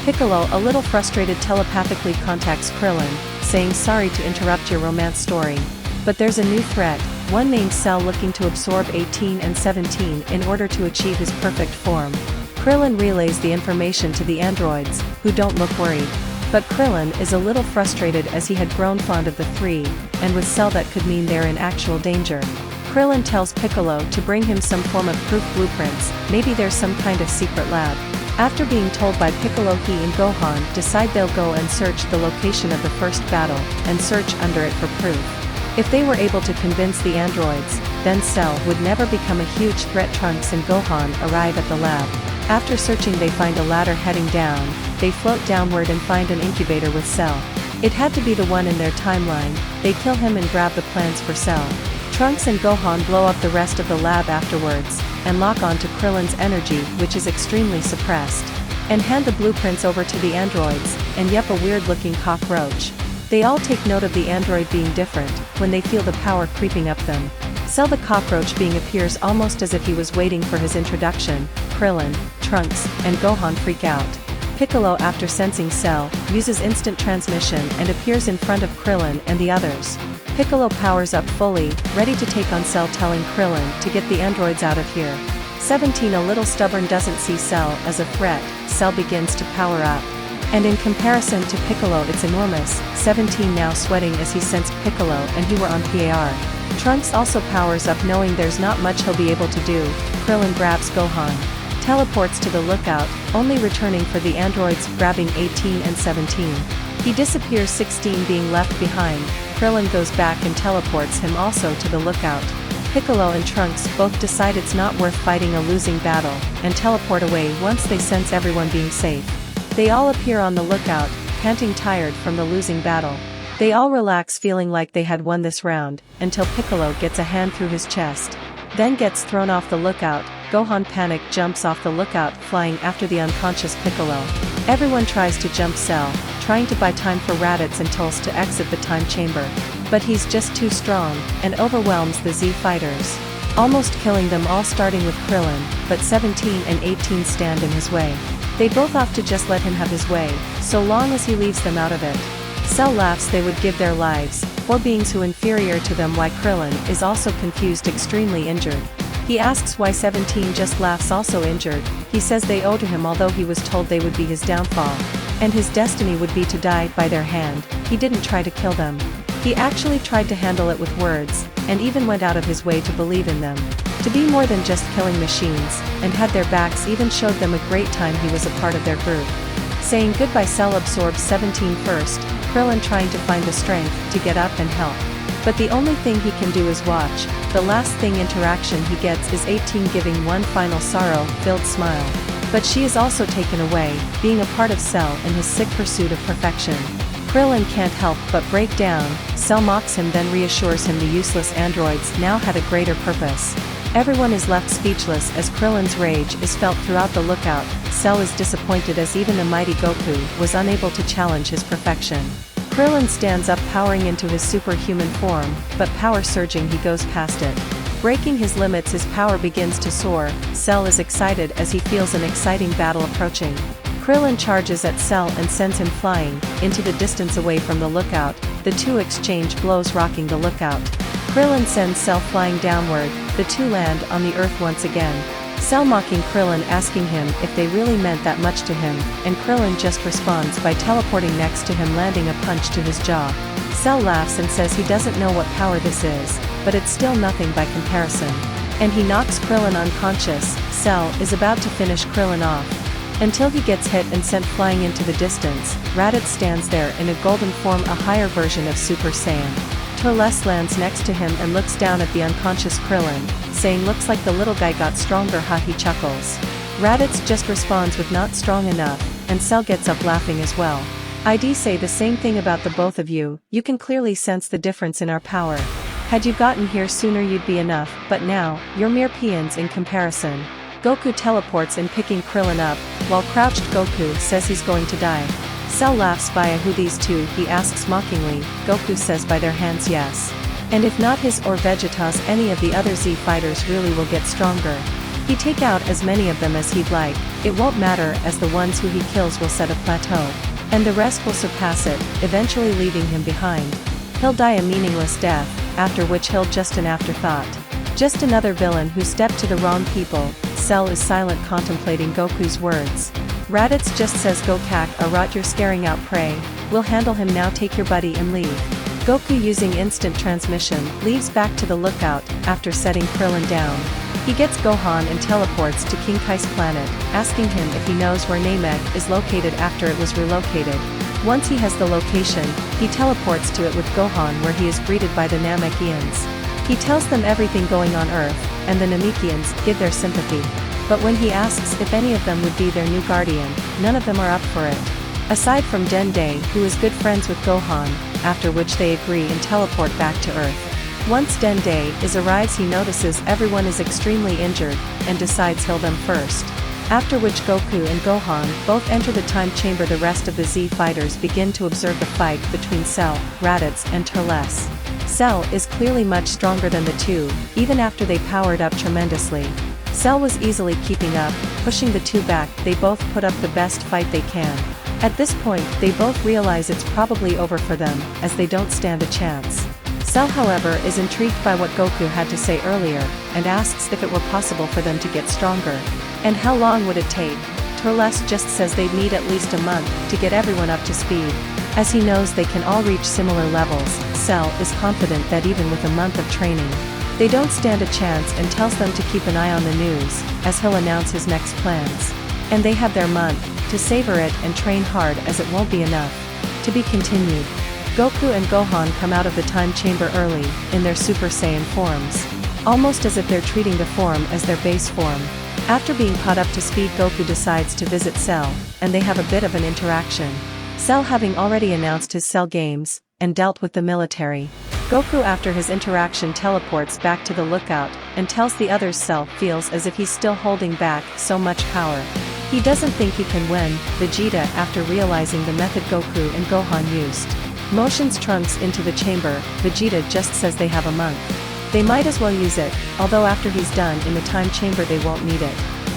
Piccolo, a little frustrated, telepathically contacts Krillin, saying sorry to interrupt your romance story. But there's a new threat, one named Cell, looking to absorb 18 and 17 in order to achieve his perfect form. Krillin relays the information to the androids, who don't look worried. But Krillin is a little frustrated as he had grown fond of the three, and with Cell that could mean they're in actual danger. Krillin tells Piccolo to bring him some form of proof, blueprints, maybe there's some kind of secret lab. After being told by Piccolo, he and Gohan decide they'll go and search the location of the first battle, and search under it for proof. If they were able to convince the androids, then Cell would never become a huge threat. Trunks and Gohan arrive at the lab. After searching, they find a ladder heading down. They float downward and find an incubator with Cell. It had to be the one in their timeline. They kill him and grab the plans for Cell. Trunks and Gohan blow up the rest of the lab afterwards, and lock on to Krillin's energy, which is extremely suppressed, and hand the blueprints over to the androids, and yep, a weird-looking cockroach. They all take note of the android being different, when they feel the power creeping up them. Cell the cockroach being appears almost as if he was waiting for his introduction. Krillin, Trunks, and Gohan freak out. Piccolo, after sensing Cell, uses instant transmission and appears in front of Krillin and the others. Piccolo powers up fully, ready to take on Cell, telling Krillin to get the androids out of here. 17, a little stubborn, doesn't see Cell as a threat. Cell begins to power up. And in comparison to Piccolo, it's enormous. 17 now sweating as he sensed Piccolo and he were on par. Trunks also powers up, knowing there's not much he'll be able to do. Krillin grabs Gohan, teleports to the lookout, only returning for the androids, grabbing 18 and 17. He disappears, 16 being left behind. Krillin goes back and teleports him also to the lookout. Piccolo and Trunks both decide it's not worth fighting a losing battle, and teleport away once they sense everyone being safe. They all appear on the lookout, panting tired from the losing battle. They all relax feeling like they had won this round, until Piccolo gets a hand through his chest. Then gets thrown off the lookout. Gohan panic jumps off the lookout flying after the unconscious Piccolo. Everyone tries to jump Cell, trying to buy time for Raditz and Tulsa to exit the time chamber. But he's just too strong, and overwhelms the Z fighters, almost killing them all starting with Krillin, but 17 and 18 stand in his way. They both opt to just let him have his way, so long as he leaves them out of it. Cell laughs they would give their lives, for beings who inferior to them why Krillin is also confused extremely injured. He asks why 17 just laughs also injured. He says they owe to him although he was told they would be his downfall. And his destiny would be to die by their hand. He didn't try to kill them. He actually tried to handle it with words, and even went out of his way to believe in them. To be more than just killing machines, and had their backs even showed them a great time he was a part of their group. Saying goodbye Cell absorbs 17 first, Krillin trying to find the strength to get up and help. But the only thing he can do is watch. The last thing interaction he gets is 18 giving one final sorrow-filled smile. But she is also taken away, being a part of Cell in his sick pursuit of perfection. Krillin can't help but break down. Cell mocks him then reassures him the useless androids now had a greater purpose. Everyone is left speechless as Krillin's rage is felt throughout the lookout. Cell is disappointed as even the mighty Goku was unable to challenge his perfection. Krillin stands up powering into his superhuman form, but power surging he goes past it. Breaking his limits his power begins to soar. Cell is excited as he feels an exciting battle approaching. Krillin charges at Cell and sends him flying, into the distance away from the lookout. The two exchange blows rocking the lookout. Krillin sends Cell flying downward, the two land on the earth once again. Cell mocking Krillin asking him if they really meant that much to him, and Krillin just responds by teleporting next to him landing a punch to his jaw. Cell laughs and says he doesn't know what power this is, but it's still nothing by comparison. And he knocks Krillin unconscious. Cell is about to finish Krillin off. Until he gets hit and sent flying into the distance. Raditz stands there in a golden form, a higher version of Super Saiyan. Turles lands next to him and looks down at the unconscious Krillin, saying looks like the little guy got stronger. He chuckles. Raditz just responds with not strong enough, and Cell gets up laughing as well. I'd say the same thing about the both of you. You can clearly sense the difference in our power. Had you gotten here sooner you'd be enough, but now, you're mere peons in comparison. Goku teleports in picking Krillin up, while crouched Goku says he's going to die. Cell laughs via who these two he asks mockingly. Goku says by their hands yes. And if not his or Vegeta's any of the other Z fighters really will get stronger. He take out as many of them as he'd like, it won't matter as the ones who he kills will set a plateau. And the rest will surpass it, eventually leaving him behind. He'll die a meaningless death, after which he'll just an afterthought. Just another villain who stepped to the wrong people. Cell is silent contemplating Goku's words. Raditz just says go cack a rot you're scaring out prey, we'll handle him now take your buddy and leave. Goku using instant transmission leaves back to the lookout after setting Krillin down. He gets Gohan and teleports to King Kai's planet, asking him if he knows where Namek is located after it was relocated. Once he has the location, he teleports to it with Gohan where he is greeted by the Namekians. He tells them everything going on Earth, and the Namekians give their sympathy. But when he asks if any of them would be their new guardian, none of them are up for it. Aside from Dende, who is good friends with Gohan, after which they agree and teleport back to Earth. Once Dende arrives he notices everyone is extremely injured, and decides heal them first. After which Goku and Gohan both enter the time chamber. The rest of the Z fighters begin to observe the fight between Cell, Raditz and Turles. Cell is clearly much stronger than the two, even after they powered up tremendously. Cell was easily keeping up, pushing the two back. They both put up the best fight they can. At this point, they both realize it's probably over for them, as they don't stand a chance. Cell however is intrigued by what Goku had to say earlier, and asks if it were possible for them to get stronger. And how long would it take? Turles just says they'd need at least a month to get everyone up to speed. As he knows they can all reach similar levels, Cell is confident that even with a month of training, they don't stand a chance and tells them to keep an eye on the news, as he'll announce his next plans. And they have their month, to savor it and train hard as it won't be enough. To be continued. Goku and Gohan come out of the time chamber early, in their Super Saiyan forms. almost as if they're treating the form as their base form. After being caught up to speed, Goku decides to visit Cell, and they have a bit of an interaction. Cell having already announced his Cell games, and dealt with the military. Goku after his interaction teleports back to the lookout, and tells the others Cell feels as if he's still holding back so much power. He doesn't think he can win. Vegeta after realizing the method Goku and Gohan used. Motions Trunks into the chamber. Vegeta just says they have a month. They might as well use it, although after he's done in the time chamber they won't need it.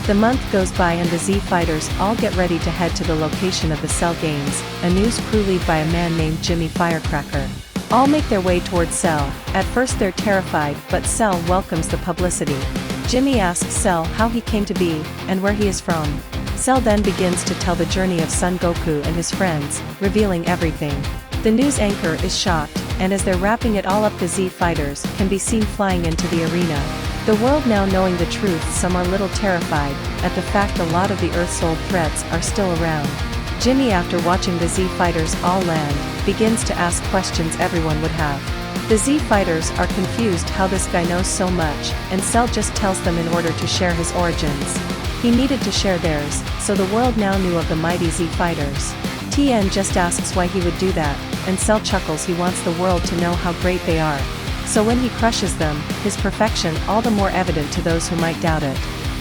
The month goes by and the Z fighters all get ready to head to the location of the Cell games, a news crew led by a man named Jimmy Firecracker. All make their way towards Cell. At first they're terrified, but Cell welcomes the publicity. Jimmy asks Cell how he came to be, and where he is from. Cell then begins to tell the journey of Son Goku and his friends, revealing everything. The news anchor is shocked, and as they're wrapping it all up the Z fighters can be seen flying into the arena. The world now knowing the truth, some are little terrified at the fact a lot of the Earth's old threats are still around. Jimmy after watching the Z fighters all land, begins to ask questions everyone would have. The Z fighters are confused how this guy knows so much, and Cell just tells them in order to share his origins. He needed to share theirs, so the world now knew of the mighty Z fighters. Tien just asks why he would do that, and Cell chuckles he wants the world to know how great they are. So when he crushes them, his perfection all the more evident to those who might doubt it.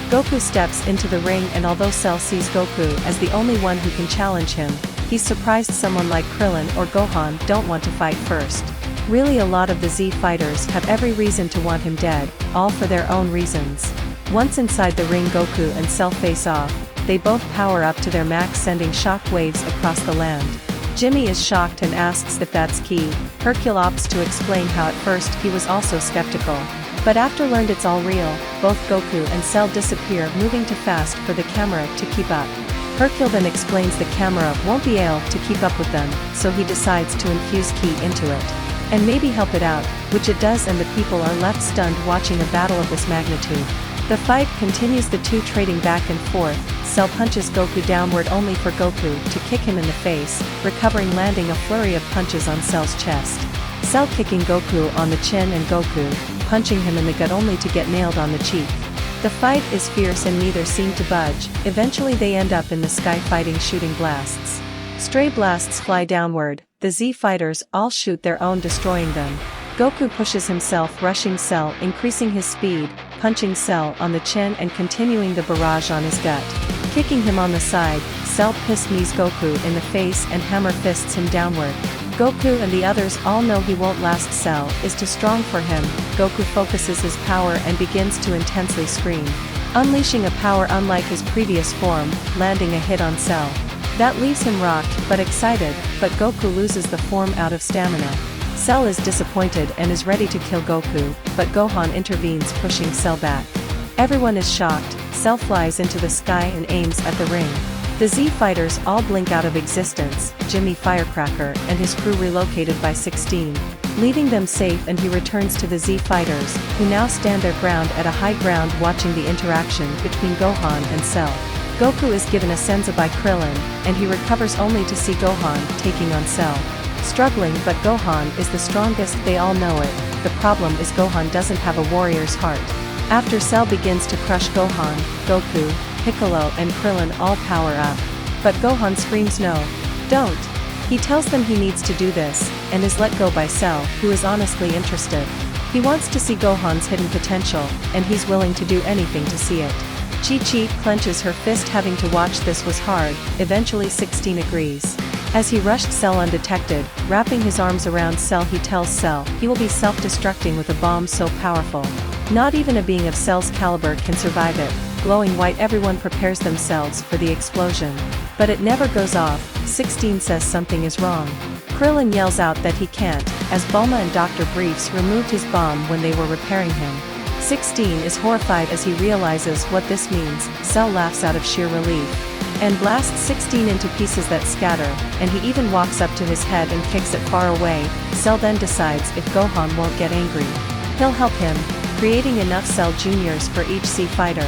Goku steps into the ring, and although Cell sees Goku as the only one who can challenge him, he's surprised someone like Krillin or Gohan don't want to fight first. Really a lot of the Z fighters have every reason to want him dead, all for their own reasons. Once inside the ring, Goku and Cell face off. They both power up to their max, sending shock waves across the land. Jimmy is shocked and asks if that's key. Hercule opts to explain how at first he was also skeptical. But after learned it's all real, both Goku and Cell disappear, moving too fast for the camera to keep up. Hercule then explains the camera won't be able to keep up with them, so he decides to infuse ki into it. And maybe help it out, which it does, and the people are left stunned watching a battle of this magnitude. The fight continues, the two trading back and forth. Cell punches Goku downward only for Goku to kick him in the face, recovering, landing a flurry of punches on Cell's chest. Cell kicking Goku on the chin and Goku punching him in the gut only to get nailed on the cheek. The fight is fierce and neither seem to budge. Eventually they end up in the sky fighting, shooting blasts. Stray blasts fly downward. The Z fighters all shoot their own, destroying them. Goku pushes himself, rushing Cell, increasing his speed, punching Cell on the chin and continuing the barrage on his gut. Kicking him on the side, Cell piss knees Goku in the face and hammer fists him downward. Goku and the others all know he won't last. Cell is too strong for him. Goku focuses his power and begins to intensely scream, unleashing a power unlike his previous form, landing a hit on Cell. That leaves him rocked but excited, but Goku loses the form out of stamina. Cell is disappointed and is ready to kill Goku, but Gohan intervenes, pushing Cell back. Everyone is shocked. Cell flies into the sky and aims at the ring. The Z fighters all blink out of existence. Jimmy Firecracker and his crew relocated by 16, leaving them safe, and he returns to the Z fighters, who now stand their ground at a high ground watching the interaction between Gohan and Cell. Goku is given a senzu by Krillin, and he recovers only to see Gohan taking on Cell. Struggling, but Gohan is the strongest, they all know it. The problem is Gohan doesn't have a warrior's heart. After Cell begins to crush Gohan, Goku, Piccolo and Krillin all power up. But Gohan screams no. Don't. He tells them he needs to do this, and is let go by Cell, who is honestly interested. He wants to see Gohan's hidden potential, and he's willing to do anything to see it. Chi-Chi clenches her fist. Having to watch this was hard. Eventually 16 agrees. As he rushed Cell undetected, wrapping his arms around Cell, he tells Cell he will be self-destructing with a bomb so powerful. Not even a being of Cell's caliber can survive it. Glowing white, everyone prepares themselves for the explosion. But it never goes off. 16 says something is wrong. Krillin yells out that he can't, as Bulma and Dr. Briefs removed his bomb when they were repairing him. 16 is horrified as he realizes what this means. Cell laughs out of sheer relief, and blasts 16 into pieces that scatter, and he even walks up to his head and kicks it far away. Cell then decides if Gohan won't get angry, he'll help him, creating enough Cell Juniors for each Z fighter.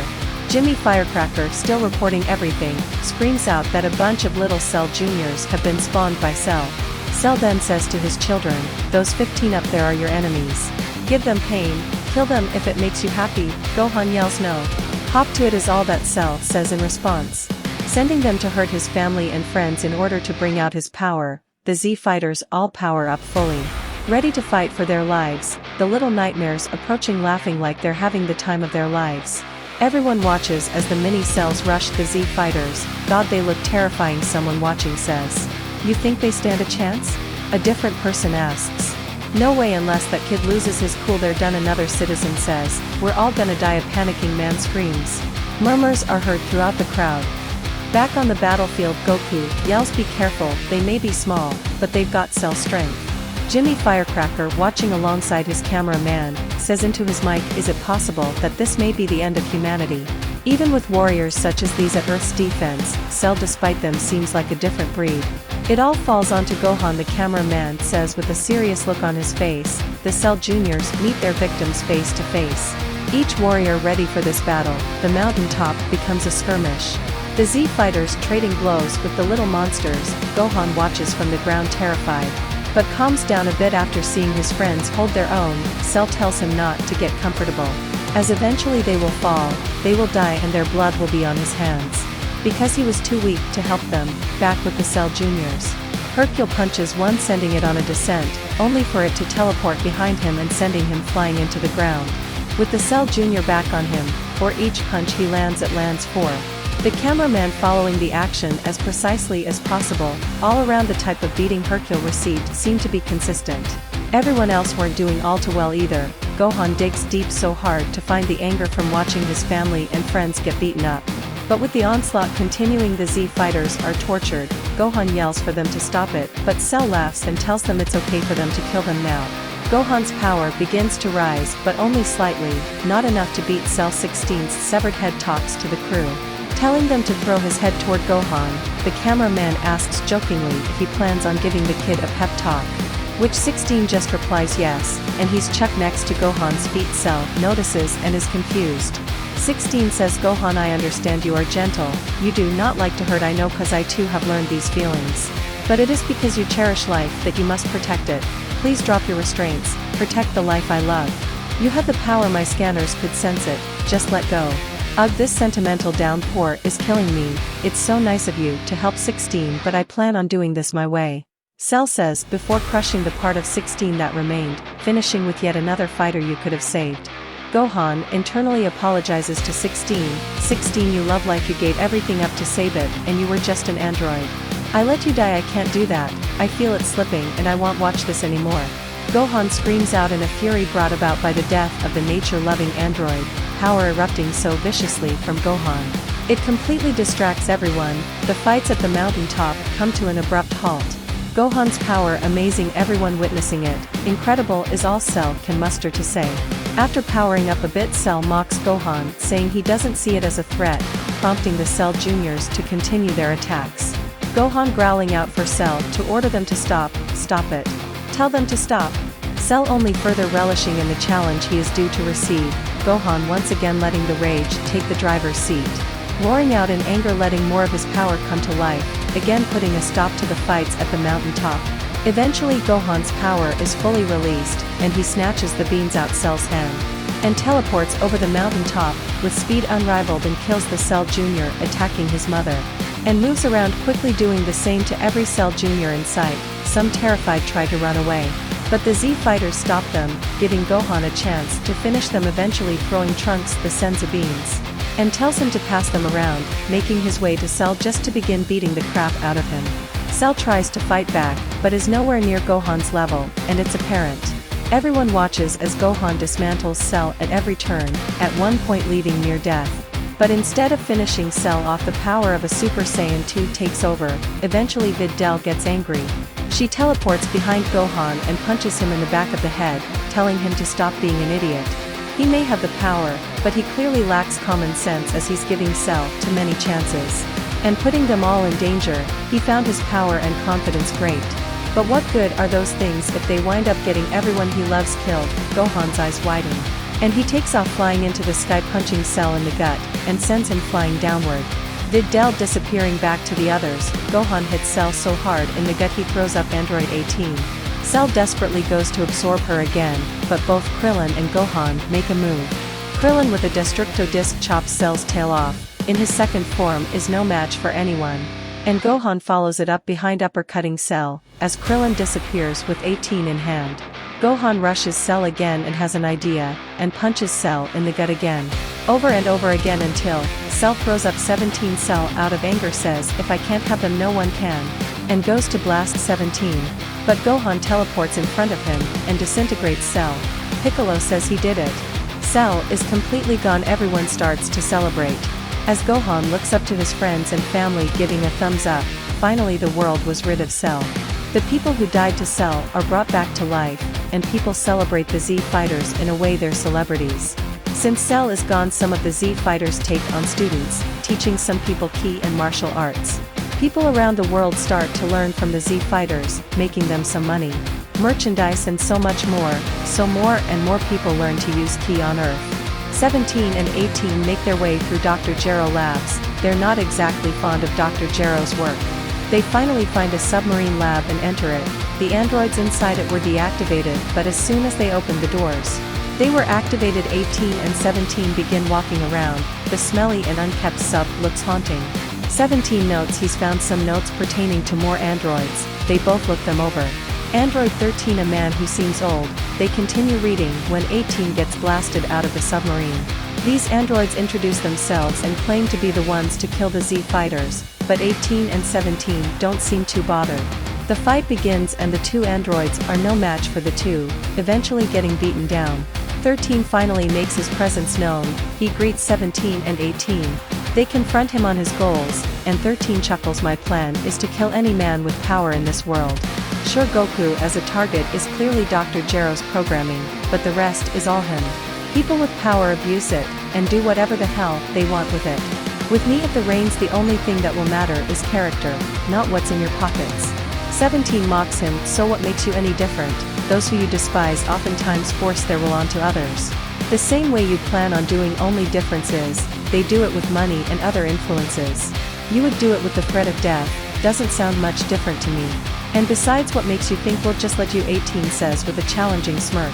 Jimmy Firecracker, still reporting everything, screams out that a bunch of little Cell Juniors have been spawned by Cell. Cell then says to his children, those 15 up there are your enemies. Give them pain. Kill them if it makes you happy, Gohan yells no. Hop to it is all that Cell says in response. Sending them to hurt his family and friends in order to bring out his power, the Z fighters all power up fully. Ready to fight for their lives, the little nightmares approaching laughing like they're having the time of their lives. Everyone watches as the mini cells rush the Z fighters. God, they look terrifying, someone watching says. You think they stand a chance? A different person asks. No way unless that kid loses his cool, they're done, another citizen says. We're all gonna die, a panicking man screams. Murmurs are heard throughout the crowd. Back on the battlefield, Goku yells, be careful, they may be small, but they've got Cell strength. Jimmy Firecracker, watching alongside his cameraman, says into his mic, is it possible that this may be the end of humanity? Even with warriors such as these at Earth's defense, Cell despite them seems like a different breed. It all falls onto Gohan, the cameraman says with a serious look on his face. The Cell Juniors meet their victims face to face. Each warrior ready for this battle, the mountaintop becomes a skirmish. The Z fighters trading blows with the little monsters. Gohan watches from the ground terrified, but calms down a bit after seeing his friends hold their own. Cell tells him not to get comfortable, as eventually they will fall, they will die, and their blood will be on his hands. Because he was too weak to help them, back with the Cell Juniors. Hercule punches one, sending it on a descent, only for it to teleport behind him and sending him flying into the ground. With the Cell Junior back on him, for each punch he lands it lands 4. The cameraman following the action as precisely as possible. All around the type of beating Hercule received seemed to be consistent. Everyone else weren't doing all too well either. Gohan digs deep so hard to find the anger from watching his family and friends get beaten up. But with the onslaught continuing, the Z fighters are tortured. Gohan yells for them to stop it, but Cell laughs and tells them it's okay for them to kill them now. Gohan's power begins to rise, but only slightly, not enough to beat Cell 16's severed head. Talks to the crew, telling them to throw his head toward Gohan. The cameraman asks jokingly if he plans on giving the kid a pep talk, which 16 just replies yes, and he's chucked next to Gohan's feet. Cell notices and is confused. 16 says, Gohan, I understand you are gentle, you do not like to hurt, I know, cause I too have learned these feelings. But it is because you cherish life that you must protect it. Please drop your restraints, protect the life I love. You have the power, my scanners could sense it, just let go. Ugh, this sentimental downpour is killing me. It's so nice of you to help 16, but I plan on doing this my way. Cell says before crushing the part of 16 that remained, finishing with yet another fighter you could have saved. Gohan internally apologizes to 16. 16, you love life, you gave everything up to save it, and you were just an android. I let you die, I can't do that, I feel it slipping and I won't watch this anymore. Gohan screams out in a fury brought about by the death of the nature-loving android, power erupting so viciously from Gohan. It completely distracts everyone. The fights at the mountaintop come to an abrupt halt. Gohan's power amazing, everyone witnessing it. Incredible is all Cell can muster to say. After powering up a bit, Cell mocks Gohan, saying he doesn't see it as a threat, prompting the Cell Juniors to continue their attacks. Gohan growling out for Cell to order them to stop it. Tell them to stop. Cell only further relishing in the challenge he is due to receive. Gohan once again letting the rage take the driver's seat. Roaring out in anger, letting more of his power come to life, again putting a stop to the fights at the mountaintop. Eventually Gohan's power is fully released, and he snatches the beans out Cell's hand, and teleports over the mountaintop, with speed unrivaled, and kills the Cell Jr. attacking his mother. And moves around quickly, doing the same to every Cell Jr. in sight. Some terrified try to run away, but the Z fighters stop them, giving Gohan a chance to finish them, eventually throwing Trunks the Senzu beans, and tells him to pass them around, making his way to Cell just to begin beating the crap out of him. Cell tries to fight back, but is nowhere near Gohan's level, and it's apparent. Everyone watches as Gohan dismantles Cell at every turn, at one point leaving near death. But instead of finishing Cell off, the power of a Super Saiyan 2 takes over. Eventually Videl gets angry. She teleports behind Gohan and punches him in the back of the head, telling him to stop being an idiot. He may have the power, but he clearly lacks common sense, as he's giving Cell too many chances, and putting them all in danger. He found his power and confidence great. But what good are those things if they wind up getting everyone he loves killed? Gohan's eyes widen, and he takes off flying into the sky, punching Cell in the gut, and sends him flying downward. Videl disappearing back to the others. Gohan hits Cell so hard in the gut he throws up Android 18. Cell desperately goes to absorb her again, but both Krillin and Gohan make a move. Krillin with a Destructo Disc chops Cell's tail off, in his second form is no match for anyone. And Gohan follows it up behind uppercutting Cell, as Krillin disappears with 18 in hand. Gohan rushes Cell again and has an idea, and punches Cell in the gut again. Over and over again until, Cell throws up 17. Cell out of anger says if I can't have them no one can. And goes to blast 17. But Gohan teleports in front of him, and disintegrates Cell. Piccolo says he did it. Cell is completely gone. Everyone starts to celebrate. As Gohan looks up to his friends and family giving a thumbs up, finally the world was rid of Cell. The people who died to Cell are brought back to life, and people celebrate the Z fighters in a way they're celebrities. Since Cell is gone, some of the Z fighters take on students, teaching some people ki and martial arts. People around the world start to learn from the Z fighters, making them some money, merchandise and so much more, so more and more people learn to use ki on Earth. 17 and 18 make their way through Dr. Gero labs. They're not exactly fond of Dr. Gero's work. They finally find a submarine lab and enter it. The androids inside it were deactivated, but as soon as they opened the doors, they were activated. 18 and 17 begin walking around. The smelly and unkept sub looks haunting. 17 notes he's found some notes pertaining to more androids. They both look them over. Android 13, a man who seems old. They continue reading when 18 gets blasted out of the submarine. These androids introduce themselves and claim to be the ones to kill the Z fighters, but 18 and 17 don't seem too bothered. The fight begins and the two androids are no match for the two, eventually getting beaten down. 13 finally makes his presence known. He greets 17 and 18. They confront him on his goals, and 13 chuckles. My plan is to kill any man with power in this world. Sure, Goku as a target is clearly Dr. Gero's programming, but the rest is all him. People with power abuse it, and do whatever the hell they want with it. With me at the reins, the only thing that will matter is character, not what's in your pockets. 17 mocks him. So what makes you any different? Those who you despise oftentimes force their will onto others. The same way you plan on doing, only difference is, they do it with money and other influences. You would do it with the threat of death. Doesn't sound much different to me. And besides, what makes you think we'll just let you? 18 says with a challenging smirk.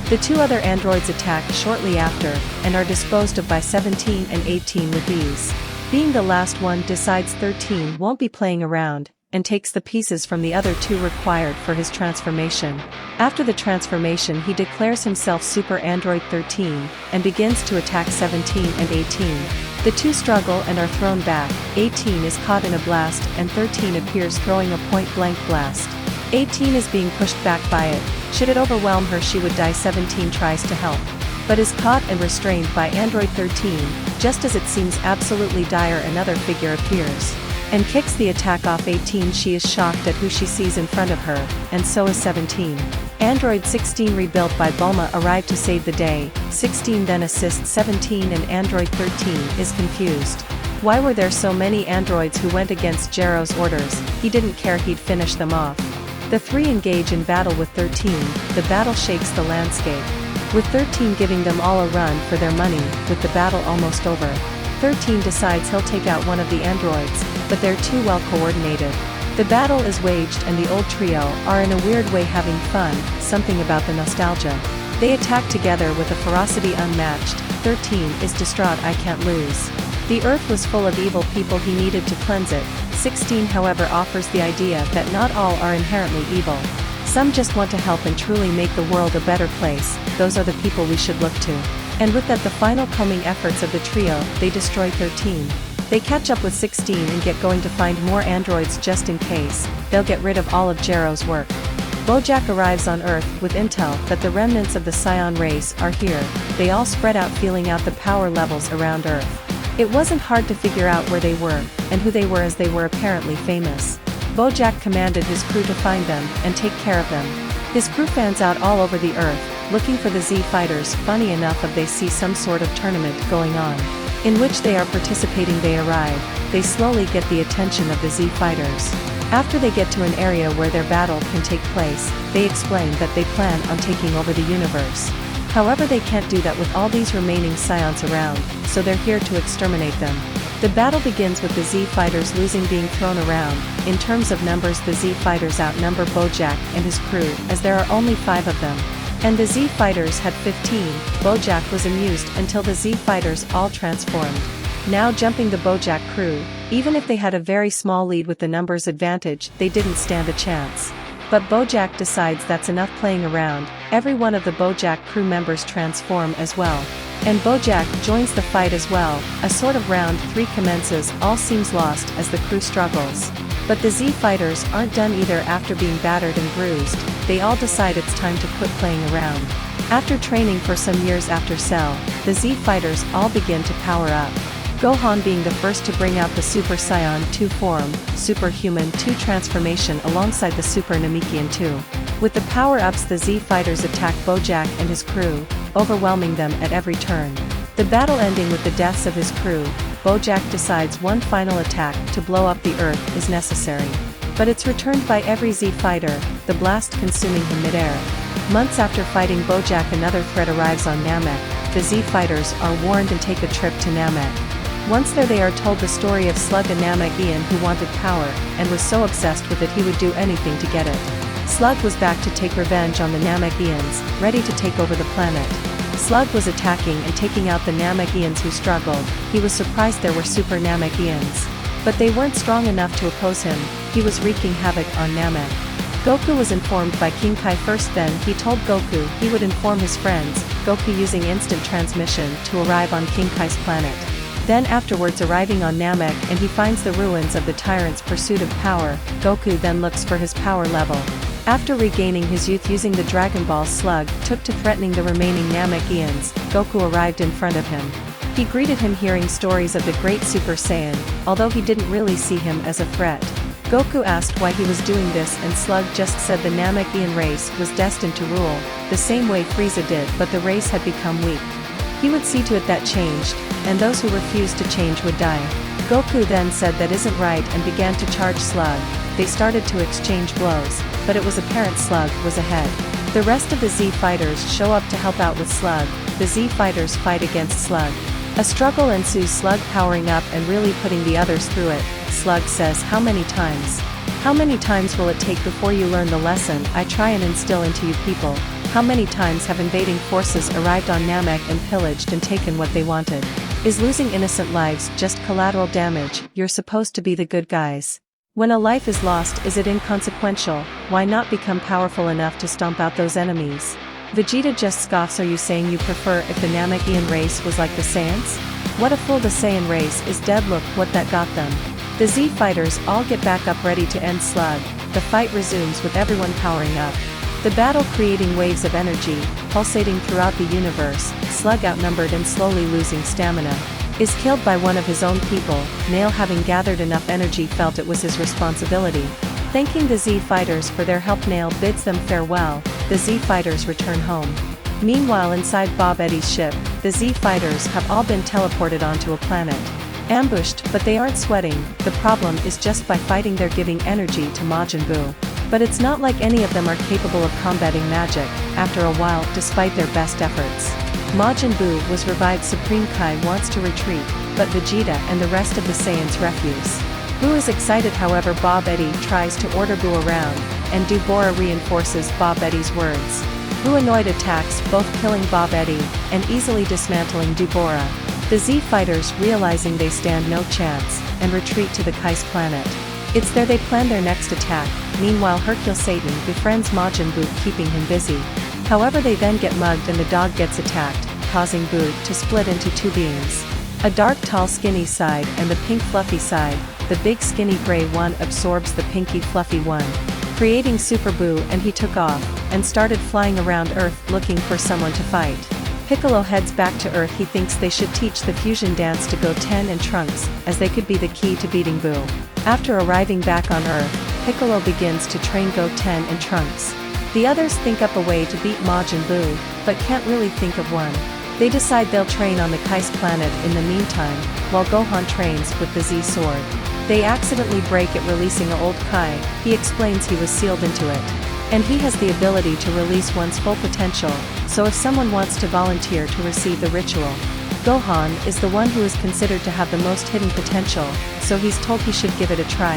The two other androids attack shortly after, and are disposed of by 17 and 18 with ease. Being the last one, decides 13 won't be playing around, and takes the pieces from the other two required for his transformation. After the transformation, he declares himself Super Android 13, and begins to attack 17 and 18. The two struggle and are thrown back. 18 is caught in a blast, and 13 appears throwing a point-blank blast. 18 is being pushed back by it. Should it overwhelm her, she would die. 17 tries to help, but is caught and restrained by Android 13. Just as it seems absolutely dire, another figure appears and kicks the attack off 18. She is shocked at who she sees in front of her, and so is 17. Android 16, rebuilt by Bulma, arrived to save the day. 16 then assists 17, and Android 13 is confused. Why were there so many androids who went against Gero's orders? He didn't care, he'd finish them off. The three engage in battle with 13. The battle shakes the landscape, with 13 giving them all a run for their money. With the battle almost over, 13 decides he'll take out one of the androids, but they're too well coordinated. The battle is waged and the old trio are in a weird way having fun, something about the nostalgia. They attack together with a ferocity unmatched. 13 is distraught. I can't lose. The earth was full of evil people, he needed to cleanse it. 16 however offers the idea that not all are inherently evil. Some just want to help and truly make the world a better place. Those are the people we should look to. And with that, the final combing efforts of the trio, they destroy 13. They catch up with 16 and get going to find more androids just in case. They'll get rid of all of Gero's work. Bojack arrives on Earth with intel that the remnants of the Saiyan race are here. They all spread out, feeling out the power levels around Earth. It wasn't hard to figure out where they were, and who they were, as they were apparently famous. Bojack commanded his crew to find them, and take care of them. His crew fans out all over the Earth, looking for the Z fighters. Funny enough, they see some sort of tournament going on, in which they are participating. They arrive. They slowly get the attention of the Z fighters. After they get to an area where their battle can take place, they explain that they plan on taking over the universe. However, they can't do that with all these remaining Saiyans around, so they're here to exterminate them. The battle begins with the Z fighters losing, being thrown around. In terms of numbers, the Z fighters outnumber Bojack and his crew, as there are only 5 of them. And the Z fighters had 15. Bojack was amused until the Z fighters all transformed. Now jumping the Bojack crew, even if they had a very small lead with the numbers advantage, they didn't stand a chance. But Bojack decides that's enough playing around. Every one of the Bojack crew members transform as well. And Bojack joins the fight as well. A sort of round 3 commences. All seems lost as the crew struggles. But the Z fighters aren't done either. After being battered and bruised, they all decide it's time to quit playing around. After training for some years after Cell, the Z fighters all begin to power up. Gohan being the first to bring out the Super Saiyan 2 form, Superhuman 2 transformation alongside the Super Namekian 2. With the power-ups, the Z fighters attack Bojack and his crew, overwhelming them at every turn. The battle ending with the deaths of his crew, Bojack decides one final attack to blow up the Earth is necessary. But it's returned by every Z fighter, the blast consuming him midair. Months after fighting Bojack, another threat arrives on Namek. The Z fighters are warned and take a trip to Namek. Once there, they are told the story of Slug, a Namekian who wanted power, and was so obsessed with it he would do anything to get it. Slug was back to take revenge on the Namekians, ready to take over the planet. Slug was attacking and taking out the Namekians who struggled. He was surprised there were Super Namekians. But they weren't strong enough to oppose him. He was wreaking havoc on Namek. Goku was informed by King Kai first, then he told Goku he would inform his friends. Goku using instant transmission to arrive on King Kai's planet. Then afterwards arriving on Namek, and he finds the ruins of the tyrant's pursuit of power. Goku then looks for his power level. After regaining his youth using the Dragon Ball, Slug took to threatening the remaining Namekians. Goku arrived in front of him. He greeted him, hearing stories of the great Super Saiyan, although he didn't really see him as a threat. Goku asked why he was doing this, and Slug just said the Namekian race was destined to rule, the same way Frieza did, but the race had become weak. He would see to it that changed, and those who refused to change would die. Goku then said that isn't right and began to charge Slug. They started to exchange blows, but it was apparent Slug was ahead. The rest of the Z fighters show up to help out with Slug. The Z fighters fight against Slug. A struggle ensues, Slug powering up and really putting the others through it. Slug says, "How many times? How many times will it take before you learn the lesson I try and instill into you people? How many times have invading forces arrived on Namek and pillaged and taken what they wanted? Is losing innocent lives just collateral damage? You're supposed to be the good guys. When a life is lost, is it inconsequential? Why not become powerful enough to stomp out those enemies?" Vegeta just scoffs. "Are you saying you prefer if the Namekian race was like the Saiyans? What a fool, the Saiyan race is dead, look what that got them." The Z fighters all get back up ready to end Slug. The fight resumes with everyone powering up. The battle creating waves of energy, pulsating throughout the universe. Slug, outnumbered and slowly losing stamina, is killed by one of his own people. Nail, having gathered enough energy, felt it was his responsibility. Thanking the Z fighters for their help, Nail bids them farewell. The Z fighters return home. Meanwhile, inside Bob Eddie's ship, the Z fighters have all been teleported onto a planet. Ambushed, but they aren't sweating. The problem is just by fighting they're giving energy to Majin Buu. But it's not like any of them are capable of combating magic. After a while, despite their best efforts, Majin Buu was revived. Supreme Kai wants to retreat, but Vegeta and the rest of the Saiyans refuse. Buu is excited, however Bob Eddie tries to order Buu around, and Dbz reinforces Bob Eddie's words. Buu, annoyed, attacks, both killing Bob Eddie and easily dismantling Dbz. The Z fighters, realizing they stand no chance, and retreat to the Kai's planet. It's there they plan their next attack. Meanwhile, Hercule Satan befriends Majin Buu, keeping him busy. However, they then get mugged and the dog gets attacked, causing Buu to split into 2 beings. A dark, tall, skinny side and the pink, fluffy side. The big, skinny gray one absorbs the pinky, fluffy one, creating Super Buu, and he took off and started flying around Earth looking for someone to fight. Piccolo heads back to Earth. He thinks they should teach the fusion dance to Goten and Trunks, as they could be the key to beating Buu. After arriving back on Earth, Piccolo begins to train Goten and Trunks. The others think up a way to beat Majin Buu, but can't really think of one. They decide they'll train on the Kai's planet in the meantime, while Gohan trains with the Z sword. They accidentally break it, releasing an old Kai. He explains he was sealed into it, and he has the ability to release one's full potential, so if someone wants to volunteer to receive the ritual, Gohan is the one who is considered to have the most hidden potential, so he's told he should give it a try.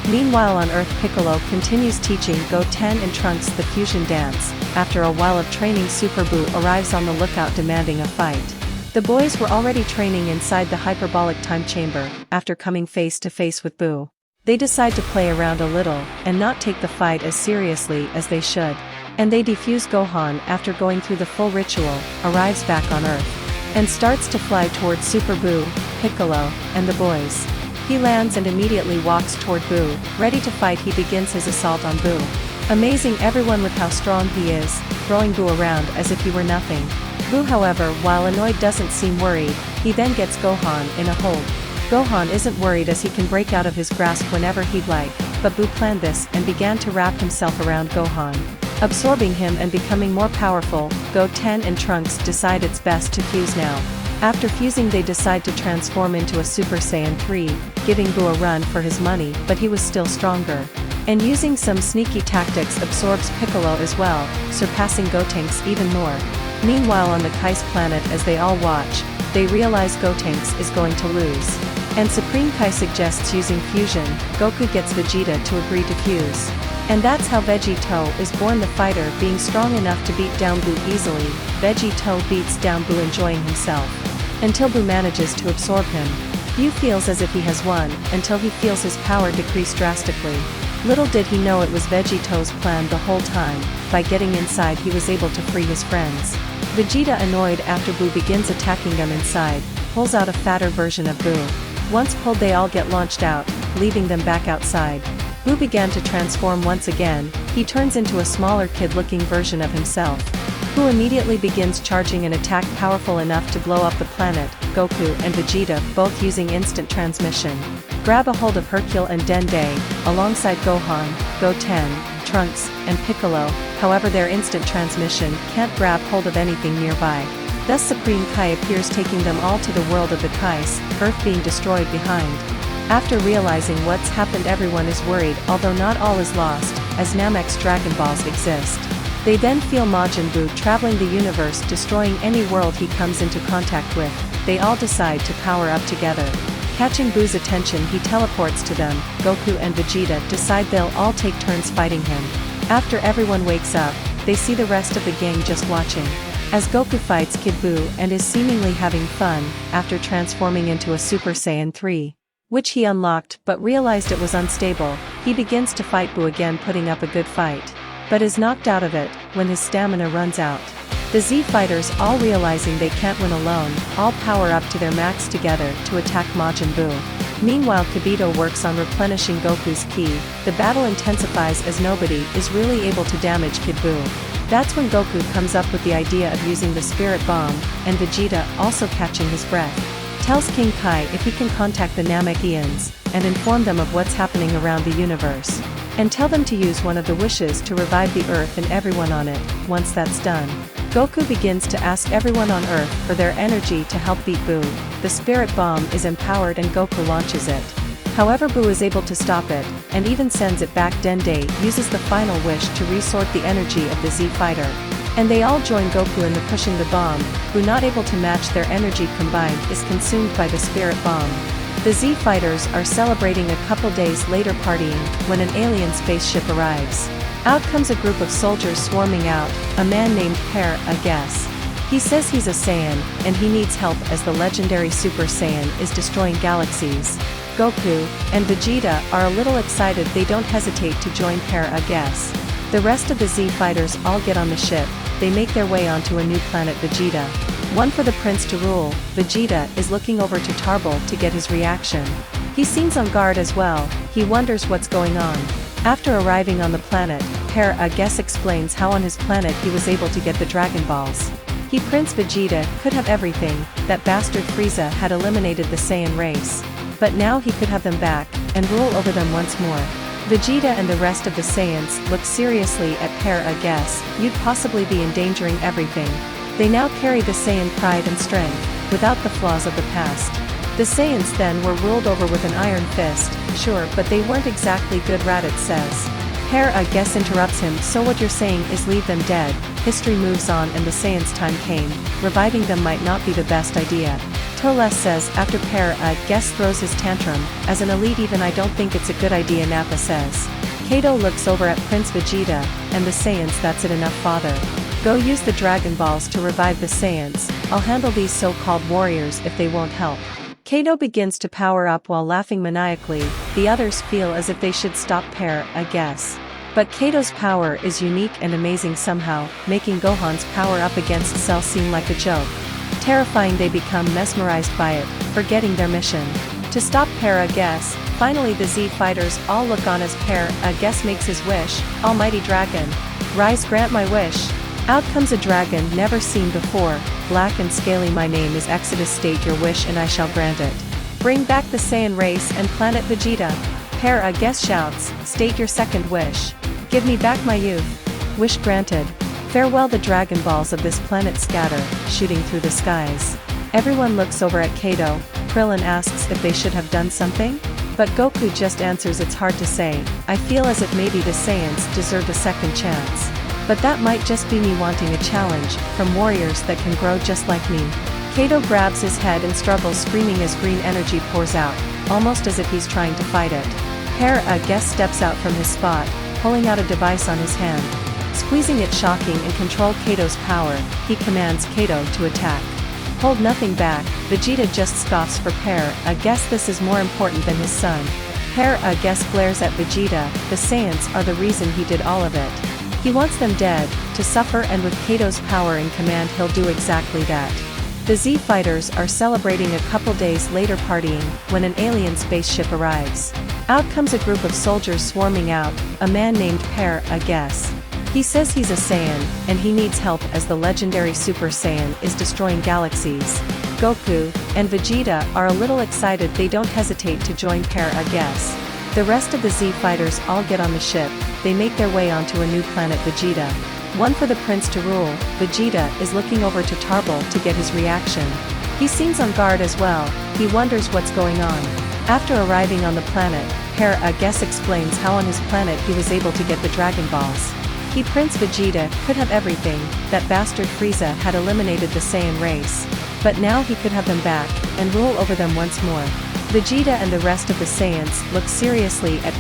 Meanwhile on Earth, Piccolo continues teaching Goten and Trunks the fusion dance. After a while of training, Super Buu arrives on the lookout demanding a fight. The boys were already training inside the hyperbolic time chamber. After coming face to face with Buu, they decide to play around a little and not take the fight as seriously as they should. And they defuse Gohan after going through the full ritual, arrives back on Earth, and starts to fly towards Super Buu, Piccolo, and the boys. He lands and immediately walks toward Buu, ready to fight. He begins his assault on Buu, amazing everyone with how strong he is, throwing Buu around as if he were nothing. Buu, however, while annoyed, doesn't seem worried. He then gets Gohan in a hold. Gohan isn't worried as he can break out of his grasp whenever he'd like, but Buu planned this and began to wrap himself around Gohan, absorbing him and becoming more powerful. Goten and Trunks decide it's best to fuse now. After fusing, they decide to transform into a Super Saiyan 3, giving Buu a run for his money, but he was still stronger. And using some sneaky tactics absorbs Piccolo as well, surpassing Gotenks even more. Meanwhile on the Kai's planet, as they all watch, they realize Gotenks is going to lose. And Supreme Kai suggests using fusion. Goku gets Vegeta to agree to fuse. And that's how Vegito is born, the fighter being strong enough to beat down Buu easily. Vegito beats down Buu, enjoying himself, until Buu manages to absorb him. Buu feels as if he has won, until he feels his power decrease drastically. Little did he know it was Vegito's plan the whole time. By getting inside, he was able to free his friends. Vegeta, annoyed after Buu begins attacking them inside, pulls out a fatter version of Buu. Once pulled, they all get launched out, leaving them back outside. Buu began to transform once again. He turns into a smaller kid-looking version of himself, who immediately begins charging an attack powerful enough to blow up the planet. Goku and Vegeta, both using instant transmission, grab a hold of Hercule and Dende, alongside Gohan, Goten, Trunks, and Piccolo. However, their instant transmission can't grab hold of anything nearby. Thus Supreme Kai appears, taking them all to the world of the Kais, Earth being destroyed behind. After realizing what's happened, everyone is worried, although not all is lost, as Namek's Dragon Balls exist. They then feel Majin Buu traveling the universe, destroying any world he comes into contact with. They all decide to power up together. Catching Buu's attention, he teleports to them. Goku and Vegeta decide they'll all take turns fighting him. After everyone wakes up, they see the rest of the gang just watching, as Goku fights Kid Buu and is seemingly having fun, after transforming into a Super Saiyan 3. Which he unlocked but realized it was unstable. He begins to fight Buu again, putting up a good fight, but is knocked out of it when his stamina runs out. The Z fighters, all realizing they can't win alone, all power up to their max together to attack Majin Buu. Meanwhile, Kibito works on replenishing Goku's ki. The battle intensifies as nobody is really able to damage Kid Buu. That's when Goku comes up with the idea of using the Spirit Bomb, and Vegeta, also catching his breath, tells King Kai if he can contact the Namekians and inform them of what's happening around the universe, and tell them to use one of the wishes to revive the Earth and everyone on it. Once that's done, Goku begins to ask everyone on Earth for their energy to help beat Buu. The Spirit Bomb is empowered and Goku launches it. However, Buu is able to stop it, and even sends it back. Dende uses the final wish to resort the energy of the Z fighter, and they all join Goku in the pushing the bomb. Buu, not able to match their energy combined, is consumed by the Spirit Bomb. The Z fighters are celebrating a couple days later, partying, when an alien spaceship arrives. Out comes a group of soldiers swarming out. A man named Per, I guess. He says he's a Saiyan, and he needs help as the legendary Super Saiyan is destroying galaxies. Goku and Vegeta are a little excited. They don't hesitate to join Per, I guess. The rest of the Z fighters all get on the ship. They make their way onto a new planet, Vegeta, one for the prince to rule. Vegeta is looking over to Tarbell to get his reaction. He seems on guard as well. He wonders what's going on. After arriving on the planet, Per, I guess, explains how on his planet he was able to get the Dragon Balls. Prince Vegeta could have everything. That bastard Frieza had eliminated the Saiyan race, but now he could have them back and rule over them once more. Vegeta and the rest of the Saiyans look seriously at Per, I guess. You'd possibly be endangering everything. They now carry the Saiyan pride and strength, without the flaws of the past. The Saiyans then were ruled over with an iron fist. Sure, but they weren't exactly good, Raditz says. Per, I guess, interrupts him. So what you're saying is leave them dead. History moves on and the Saiyans' time came. Reviving them might not be the best idea. Toles says after Guess throws his tantrum, as an elite even I don't think it's a good idea Nappa says. Kato looks over at Prince Vegeta, and the Saiyans that's it enough father. Go use the Dragon Balls to revive the Saiyans, I'll handle these so-called warriors if they won't help. Kato begins to power up while laughing maniacally, the others feel as if they should stop Guess. But Kato's power is unique and amazing somehow, making Gohan's power up against Cell seem like a joke. Terrifying they become mesmerized by it, forgetting their mission. To stop Guess, finally the Z fighters all look on as Guess makes his wish, Almighty Dragon. Rise grant my wish. Out comes a dragon never seen before, black and scaly my name is Exodus state your wish and I shall grant it. Bring back the Saiyan race and planet Vegeta. Guess shouts, state your second wish. Give me back my youth. Wish granted. Farewell the Dragon Balls of this planet scatter, shooting through the skies. Everyone looks over at Kato, Krillin asks if they should have done something? But Goku just answers it's hard to say, I feel as if maybe the Saiyans deserved a second chance. But that might just be me wanting a challenge, from warriors that can grow just like me. Kato grabs his head and struggles screaming as green energy pours out, almost as if he's trying to fight it. Guess steps out from his spot, pulling out a device on his hand. Squeezing it shocking and control Kato's power, he commands Kato to attack. Hold nothing back, Vegeta just scoffs for Guess this is more important than his son. Guess glares at Vegeta, the Saiyans are the reason he did all of it. He wants them dead, to suffer and with Kato's power and command he'll do exactly that. The Z fighters are celebrating a couple days later partying, when an alien spaceship arrives. Out comes a group of soldiers swarming out, a man named Guess. He says he's a Saiyan, and he needs help as the legendary Super Saiyan is destroying galaxies. Goku and Vegeta are a little excited they don't hesitate to join Guess. The rest of the Z fighters all get on the ship, they make their way onto a new planet Vegeta. One for the prince to rule, Vegeta is looking over to Tarble to get his reaction. He seems on guard as well, he wonders what's going on. After arriving on the planet, Guess explains how on his planet he was able to get the Dragon Balls. Prince Vegeta could have everything, that bastard Frieza had eliminated the Saiyan race. But now he could have them back, and rule over them once more. Vegeta and the rest of the Saiyans look seriously at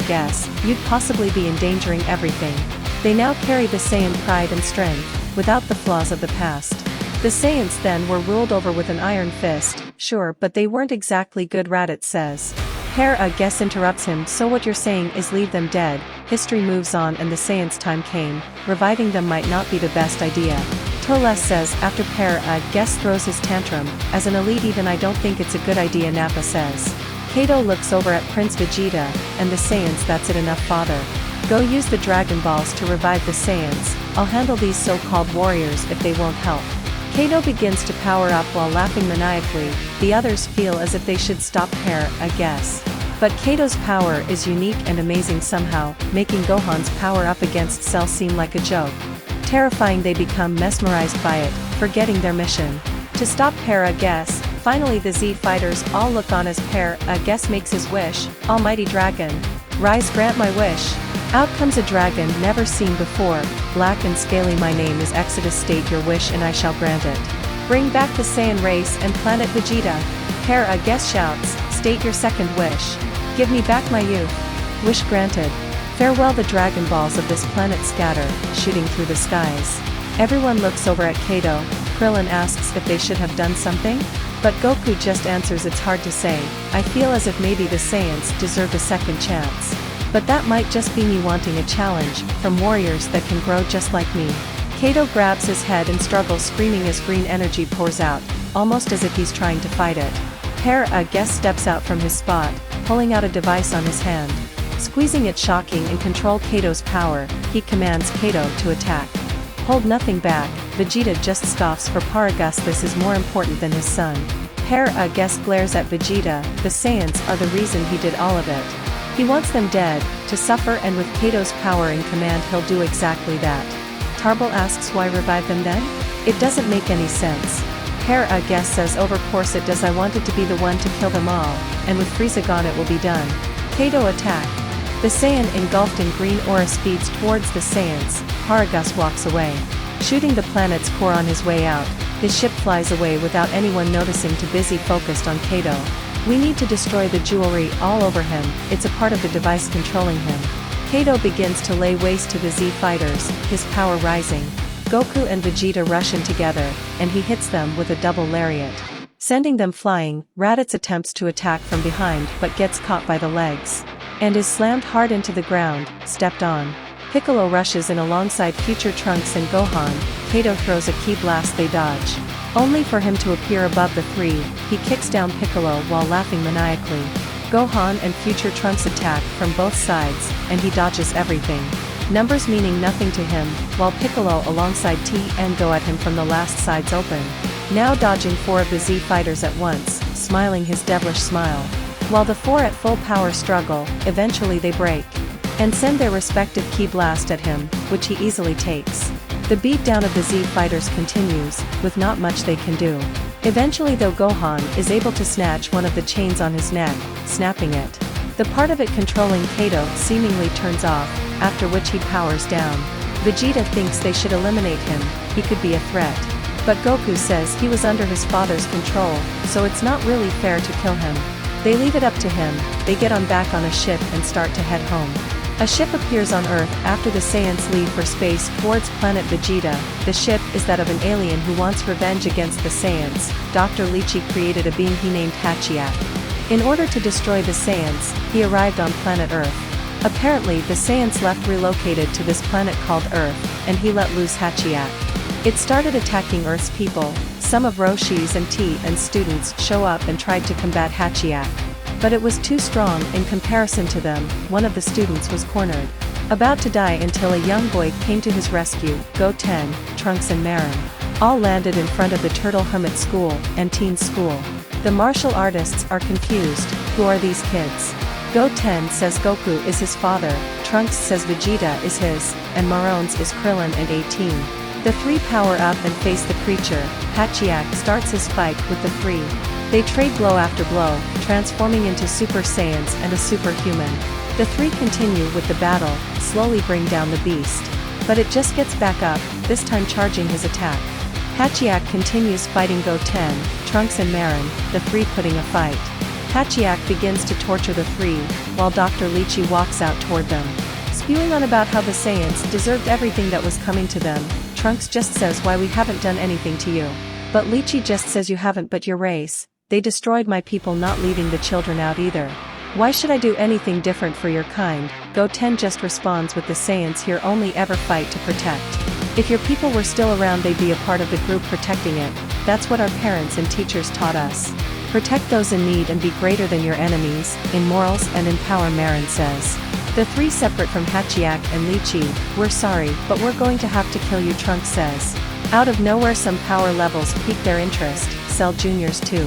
Guess, you'd possibly be endangering everything. They now carry the Saiyan pride and strength, without the flaws of the past. The Saiyans then were ruled over with an iron fist, sure but they weren't exactly good Raditz says. Guess interrupts him so what you're saying is leave them dead, history moves on and the Saiyans' time came, reviving them might not be the best idea. Toles says after Guess throws his tantrum, as an elite even I don't think it's a good idea Nappa says. Kato looks over at Prince Vegeta, and the Saiyans that's it enough father. Go use the Dragon Balls to revive the Saiyans, I'll handle these so-called warriors if they won't help. Kato begins to power up while laughing maniacally, the others feel as if they should stop Guess. But Kato's power is unique and amazing somehow, making Gohan's power up against Cell seem like a joke. Terrifying they become mesmerized by it, forgetting their mission. To stop Guess, finally the Z fighters all look on as Guess makes his wish, Almighty Dragon. Rise grant my wish. Out comes a dragon never seen before, black and scaly my name is Exodus state your wish and I shall grant it. Bring back the Saiyan race and planet Vegeta. Guess shouts, state your second wish. Give me back my youth. Wish granted. Farewell the Dragon Balls of this planet scatter, shooting through the skies. Everyone looks over at Kato, Krillin asks if they should have done something? But Goku just answers it's hard to say, I feel as if maybe the Saiyans deserved a second chance. But that might just be me wanting a challenge, from warriors that can grow just like me. Kato grabs his head and struggles screaming as green energy pours out, almost as if he's trying to fight it. Guess steps out from his spot, pulling out a device on his hand. Squeezing it shocking and control Kato's power, he commands Kato to attack. Hold nothing back, Vegeta just scoffs for Guess this is more important than his son. Guess glares at Vegeta, the Saiyans are the reason he did all of it. He wants them dead, to suffer and with Kato's power and command he'll do exactly that. Tarble asks why revive them then? It doesn't make any sense. Guess says of course it does I wanted to be the one to kill them all, and with Frieza gone it will be done. Kato attack. The Saiyan engulfed in green aura speeds towards the Saiyans, Guess walks away. Shooting the planet's core on his way out, his ship flies away without anyone noticing, too busy focused on Kato. We need to destroy the jewelry all over him, it's a part of the device controlling him. Kato begins to lay waste to the Z fighters, his power rising. Goku and Vegeta rush in together, and he hits them with a double lariat, sending them flying. Raditz attempts to attack from behind but gets caught by the legs, and is slammed hard into the ground, stepped on. Piccolo rushes in alongside future Trunks and Gohan. Kato throws a ki blast, they dodge, only for him to appear above the three. He kicks down Piccolo while laughing maniacally. Gohan and future Trunks attack from both sides, and he dodges everything, numbers meaning nothing to him, while Piccolo alongside T and go at him from the last sides open, now dodging 4 of the Z fighters at once, smiling his devilish smile. While the 4 at full power struggle, eventually they break, and send their respective ki blast at him, which he easily takes. The beatdown of the Z fighters continues, with not much they can do. Eventually though, Gohan is able to snatch one of the chains on his neck, snapping it. The part of it controlling Kato seemingly turns off, after which he powers down. Vegeta thinks they should eliminate him, he could be a threat. But Goku says he was under his father's control, so it's not really fair to kill him. They leave it up to him. They get on back on a ship and start to head home. A ship appears on Earth after the Saiyans leave for space towards planet Vegeta. The ship is that of an alien who wants revenge against the Saiyans. Dr. Legacy created a being he named Hachiak. In order to destroy the Saiyans, he arrived on planet Earth. Apparently the Saiyans left, relocated to this planet called Earth, and he let loose Hachiak. It started attacking Earth's people. Some of Roshi's and T and students show up and tried to combat Hachiak, but it was too strong in comparison to them. One of the students was cornered, about to die, until a young boy came to his rescue. Goten, Trunks and Marin all landed in front of the Turtle Hermit School and Teen School. The martial artists are confused. Who are these kids? Goten says Goku is his father, Trunks says Vegeta is his, and Marin's is Krillin and 18. The 3 power up and face the creature. Hachiak starts his fight with the 3. They trade blow after blow, transforming into Super Saiyans and a superhuman. The 3 continue with the battle, slowly bring down the beast. But it just gets back up, this time charging his attack. Hachiak continues fighting Goten, Trunks and Marin, the 3 putting a fight. Hachiak begins to torture the 3, while Dr. Legacy walks out toward them, spewing on about how the Saiyans deserved everything that was coming to them. Trunks just says, why we haven't done anything to you. But Legacy just says, you haven't, but your race. They destroyed my people, not leaving the children out either. Why should I do anything different for your kind? Goten just responds with, the Saiyans here only ever fight to protect. If your people were still around, they'd be a part of the group protecting it. That's what our parents and teachers taught us. Protect those in need and be greater than your enemies, in morals and in power, Marin says. The 3 separate from Hachiak and Legacy. We're sorry, but we're going to have to kill you, Trunks says. Out of nowhere some power levels pique their interest, Cell Juniors too,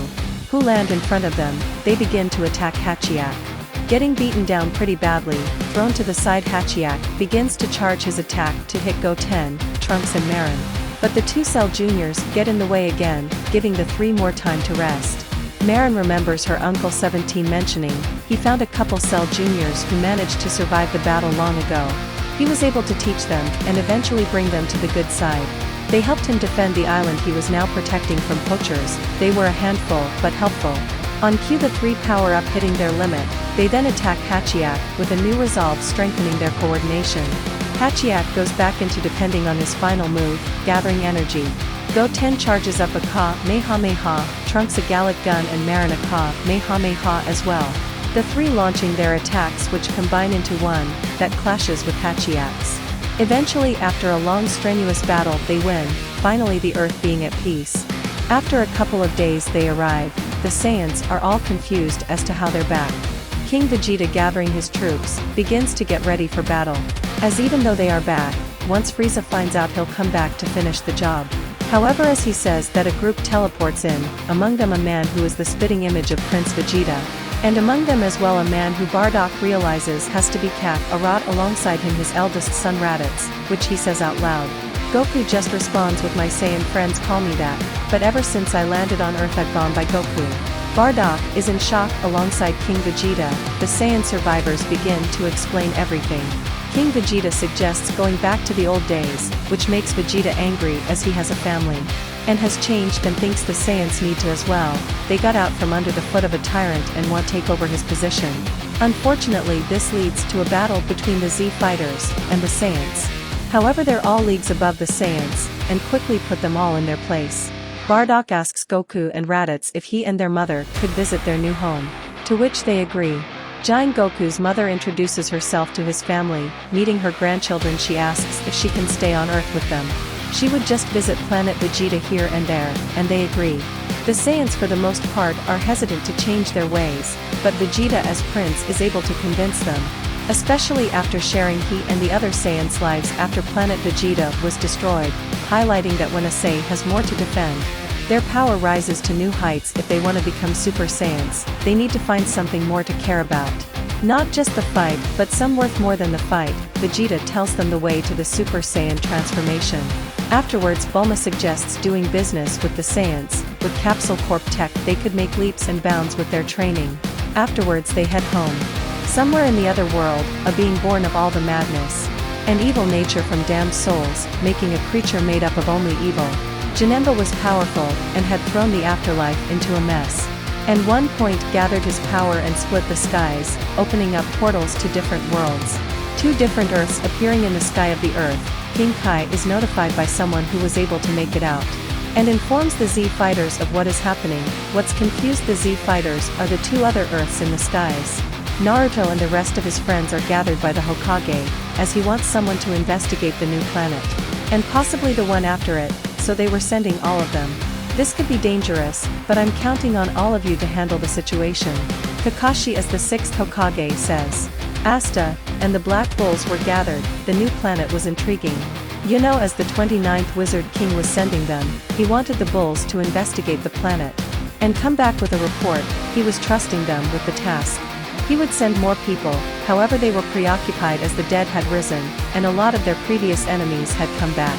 who land in front of them. They begin to attack Hachiak. Getting beaten down pretty badly, thrown to the side, Hachiak begins to charge his attack to hit Goten, Trunks and Marin. But the 2 Cell Juniors get in the way again, giving the 3 more time to rest. Marin remembers her uncle 17 mentioning he found a couple Cell Juniors who managed to survive the battle long ago. He was able to teach them and eventually bring them to the good side. They helped him defend the island he was now protecting from poachers. They were a handful, but helpful. On cue, the 3 power up hitting their limit. They then attack Hachiak with a new resolve, strengthening their coordination. Hachiak goes back into depending on his final move, gathering energy. Goten charges up a Kamehameha, Trunks a Gallic gun and Marin a Kamehameha as well. The 3 launching their attacks, which combine into one that clashes with Hachiak's. Eventually, after a long strenuous battle, they win, finally the Earth being at peace. After a couple of days they arrive. The Saiyans are all confused as to how they're back. King Vegeta, gathering his troops, begins to get ready for battle. As even though they are back, once Frieza finds out, he'll come back to finish the job. However, as he says that a group teleports in, among them a man who is the spitting image of Prince Vegeta, and among them as well a man who Bardock realizes has to be Kakarot, alongside him his eldest son Raditz, which he says out loud. Goku just responds with, my Saiyan friends call me that, but ever since I landed on Earth I've gone by Goku. Bardock is in shock alongside King Vegeta. The Saiyan survivors begin to explain everything. King Vegeta suggests going back to the old days, which makes Vegeta angry as he has a family. and has changed and thinks the Saiyans need to as well. They got out from under the foot of a tyrant and want to take over his position. Unfortunately, this leads to a battle between the Z fighters and the Saiyans. However, they're all leagues above the Saiyans, and quickly put them all in their place. Bardock asks Goku and Raditz if he and their mother could visit their new home, to which they agree. Giant Goku's mother introduces herself to his family. Meeting her grandchildren, she asks if she can stay on Earth with them. She would just visit planet Vegeta here and there, and they agree. The Saiyans for the most part are hesitant to change their ways, but Vegeta as Prince is able to convince them. Especially after sharing he and the other Saiyans' lives after planet Vegeta was destroyed, highlighting that when a Sai has more to defend, their power rises to new heights. If they want to become Super Saiyans, they need to find something more to care about. Not just the fight, but some worth more than the fight. Vegeta tells them the way to the Super Saiyan transformation. Afterwards, Bulma suggests doing business with the Saiyans. With Capsule Corp tech, they could make leaps and bounds with their training. Afterwards, they head home. Somewhere in the other world, a being born of all the madness and evil nature from damned souls, making a creature made up of only evil. Janemba was powerful, and had thrown the afterlife into a mess. And one point gathered his power and split the skies, opening up portals to different worlds. 2 different Earths appearing in the sky of the Earth. King Kai is notified by someone who was able to make it out, and informs the Z fighters of what is happening. What's confused the Z fighters are the 2 other Earths in the skies. Naruto and the rest of his friends are gathered by the Hokage, as he wants someone to investigate the new planet, and possibly the one after it, so they were sending all of them. This could be dangerous, but I'm counting on all of you to handle the situation. Kakashi as the 6th Hokage says. Asta and the Black Bulls were gathered. The new planet was intriguing. You know, as the 29th Wizard King was sending them, he wanted the Bulls to investigate the planet and come back with a report. He was trusting them with the task. He would send more people, however they were preoccupied as the dead had risen, and a lot of their previous enemies had come back.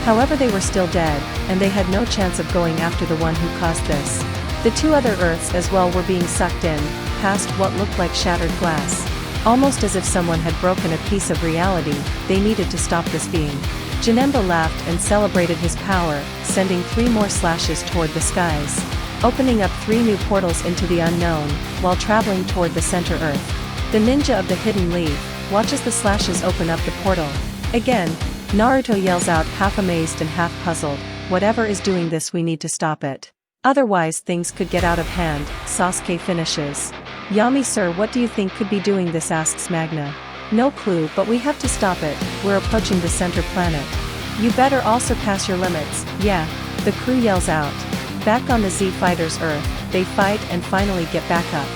However, they were still dead, and they had no chance of going after the one who caused this. The 2 other Earths as well were being sucked in, past what looked like shattered glass. Almost as if someone had broken a piece of reality. They needed to stop this being. Janemba laughed and celebrated his power, sending 3 more slashes toward the skies, opening up 3 new portals into the unknown, while traveling toward the center Earth. The ninja of the hidden leaf watches the slashes open up the portal. Again, Naruto yells out, half amazed and half puzzled, whatever is doing this, we need to stop it. Otherwise things could get out of hand. Sasuke finishes. Yami sir, what do you think could be doing this, asks Magna. No clue, but we have to stop it. We're approaching the center planet. You better all surpass your limits. Yeah, the crew yells out. Back on the Z fighters Earth, they fight and finally get back up.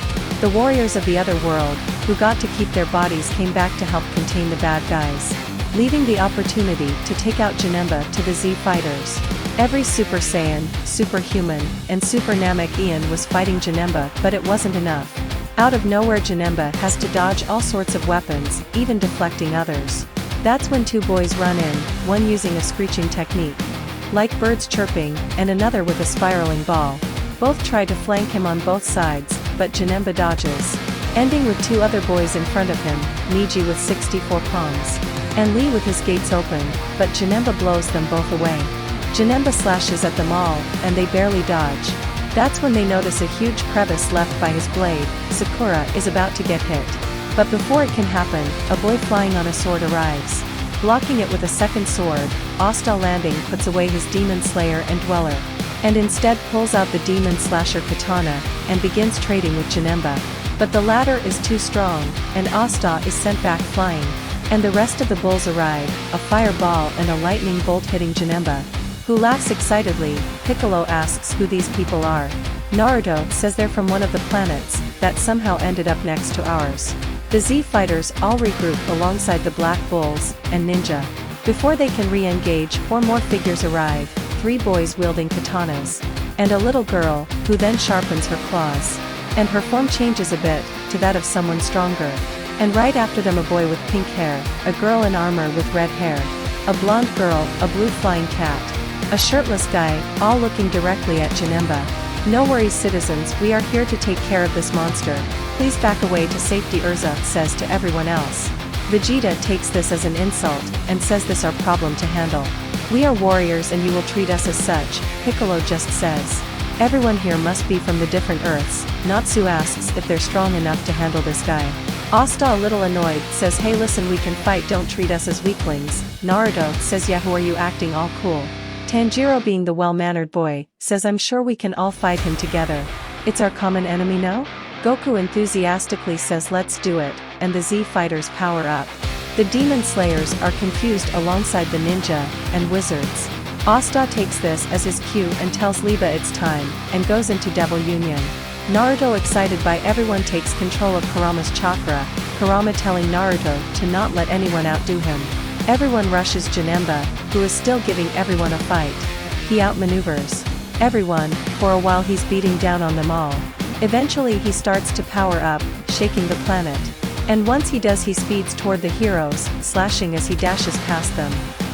The warriors of the other world, who got to keep their bodies, came back to help contain the bad guys, leaving the opportunity to take out Janemba to the Z fighters. Every Super Saiyan, Superhuman, and Super Namek was fighting Janemba, but it wasn't enough. Out of nowhere, Janemba has to dodge all sorts of weapons, even deflecting others. That's when 2 boys run in, one using a screeching technique, like birds chirping, and another with a spiraling ball. Both try to flank him on both sides, but Janemba dodges, ending with 2 other boys in front of him, Niji with 64 palms, and Lee with his gates open, but Janemba blows them both away. Janemba slashes at them all, and they barely dodge. That's when they notice a huge crevice left by his blade. Sakura is about to get hit. But before it can happen, a boy flying on a sword arrives, blocking it with a second sword. Asta landing puts away his Demon Slayer and Dweller, and instead pulls out the Demon Slasher katana, and begins trading with Janemba. But the latter is too strong, and Asta is sent back flying. And the rest of the bulls arrive, a fireball and a lightning bolt hitting Janemba, who laughs excitedly. Piccolo asks who these people are. Naruto says they're from one of the planets that somehow ended up next to ours. The Z fighters all regroup alongside the Black Bulls and Ninja. Before they can re-engage, 4 more figures arrive, 3 boys wielding katanas, and a little girl, who then sharpens her claws, and her form changes a bit, to that of someone stronger. And right after them, a boy with pink hair, a girl in armor with red hair, a blonde girl, a blue flying cat, a shirtless guy, all looking directly at Janemba. No worries citizens, we are here to take care of this monster. Please back away to safety, Urza says to everyone else. Vegeta takes this as an insult, and says this our problem to handle. "We are warriors and you will treat us as such," Piccolo just says. Everyone here must be from the different Earths. Natsu asks if they're strong enough to handle this guy. Asta, a little annoyed, says, "Hey listen, we can fight, don't treat us as weaklings." Naruto says, "Yeah, who are you acting all cool?" Tanjiro, being the well-mannered boy, says, "I'm sure we can all fight him together. It's our common enemy, no?" Goku enthusiastically says, "Let's do it," and the Z fighters power up. The demon slayers are confused alongside the ninja and wizards. Asta takes this as his cue and tells Liba it's time, and goes into Devil Union. Naruto, excited by everyone, takes control of Kurama's chakra, Kurama telling Naruto to not let anyone outdo him. Everyone rushes Janemba, who is still giving everyone a fight. He outmaneuvers everyone. For a while he's beating down on them all. Eventually he starts to power up, shaking the planet. And once he does, he speeds toward the heroes, slashing as he dashes past them,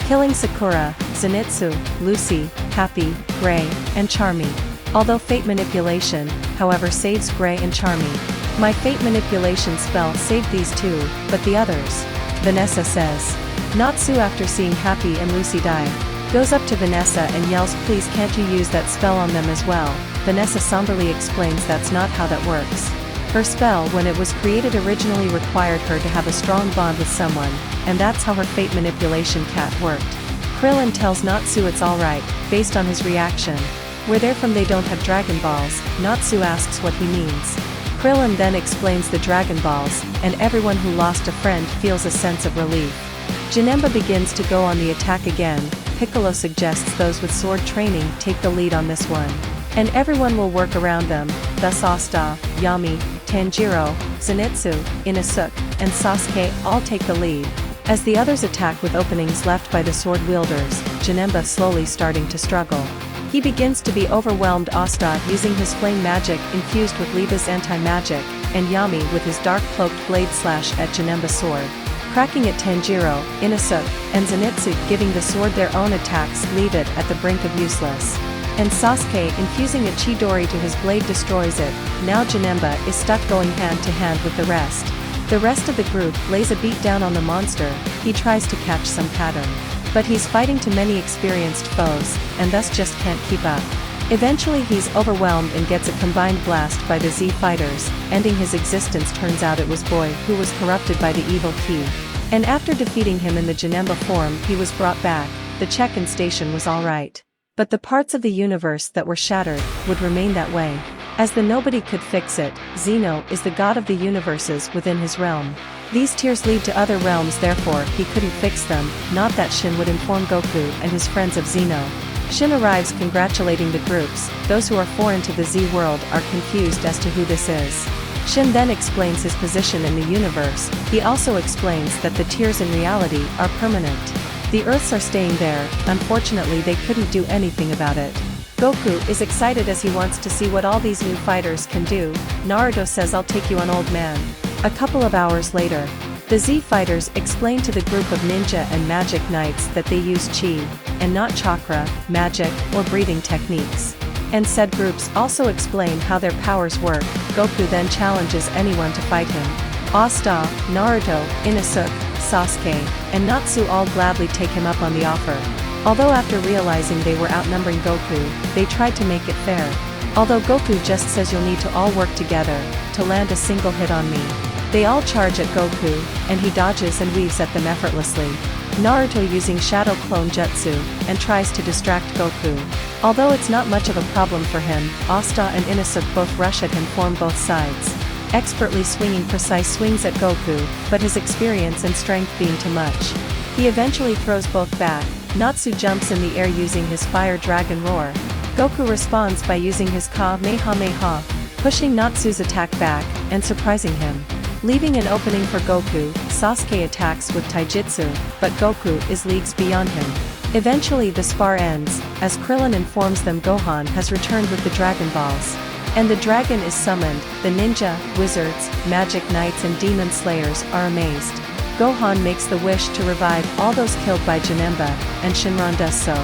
killing Sakura, Zenitsu, Lucy, Happy, Gray, and Charmy. Although fate manipulation, however, saves Gray and Charmy. "My fate manipulation spell saved these two, but the others?" Vanessa says. Natsu, after seeing Happy and Lucy die, goes up to Vanessa and yells, "Please, can't you use that spell on them as well?" Vanessa somberly explains that's not how that works. Her spell, when it was created, originally required her to have a strong bond with someone, and that's how her fate manipulation cat worked. Krillin tells Natsu it's alright, based on his reaction. Where they're from they don't have Dragon Balls. Natsu asks what he means. Krillin then explains the Dragon Balls, and everyone who lost a friend feels a sense of relief. Janemba begins to go on the attack again. Piccolo suggests those with sword training take the lead on this one, and everyone will work around them, thus Asta, Yami, Tanjiro, Zenitsu, Inosuke, and Sasuke all take the lead. As the others attack with openings left by the sword wielders, Janemba slowly starting to struggle. He begins to be overwhelmed, Asta using his flame magic infused with Liba's anti-magic, and Yami with his dark cloaked blade slash at Janemba's sword, cracking at Tanjiro, Inosuke, and Zenitsu, giving the sword their own attacks leave it at the brink of useless. And Sasuke infusing a Chidori to his blade destroys it. Now Janemba is stuck going hand to hand with the rest. The rest of the group lays a beat down on the monster. He tries to catch some pattern, but he's fighting too many experienced foes, and thus just can't keep up. Eventually he's overwhelmed and gets a combined blast by the Z fighters, ending his existence. Turns out it was Boy who was corrupted by the evil key. And after defeating him in the Janemba form, he was brought back. The check-in station was alright, but the parts of the universe that were shattered would remain that way. As the nobody could fix it, Zeno is the god of the universes within his realm. These tears lead to other realms, therefore he couldn't fix them. Not that Shin would inform Goku and his friends of Zeno. Shin arrives congratulating the groups. Those who are foreign to the Z world are confused as to who this is. Shin then explains his position in the universe. He also explains that the tears in reality are permanent. The Earths are staying there. Unfortunately they couldn't do anything about it. Goku is excited as he wants to see what all these new fighters can do. Naruto says, "I'll take you on, old man." A couple of hours later, the Z fighters explain to the group of ninja and magic knights that they use chi, and not chakra, magic, or breathing techniques. And said groups also explain how their powers work. Goku then challenges anyone to fight him. Asta, Naruto, Inosuke, Sasuke, and Natsu all gladly take him up on the offer. Although after realizing they were outnumbering Goku, they tried to make it fair. Although Goku just says, "You'll need to all work together to land a single hit on me." They all charge at Goku, and he dodges and weaves at them effortlessly. Naruto using Shadow Clone Jutsu, and tries to distract Goku. Although it's not much of a problem for him, Asta and Inosuke both rush at him from both sides, expertly swinging precise swings at Goku, but his experience and strength being too much, he eventually throws both back. Natsu jumps in the air using his Fire Dragon Roar. Goku responds by using his Kamehameha, pushing Natsu's attack back, and surprising him. Leaving an opening for Goku, Sasuke attacks with Taijutsu, but Goku is leagues beyond him. Eventually the spar ends, as Krillin informs them Gohan has returned with the Dragon Balls. And the dragon is summoned. The ninja, wizards, magic knights and demon slayers are amazed. Gohan makes the wish to revive all those killed by Janemba, and Shinron does so.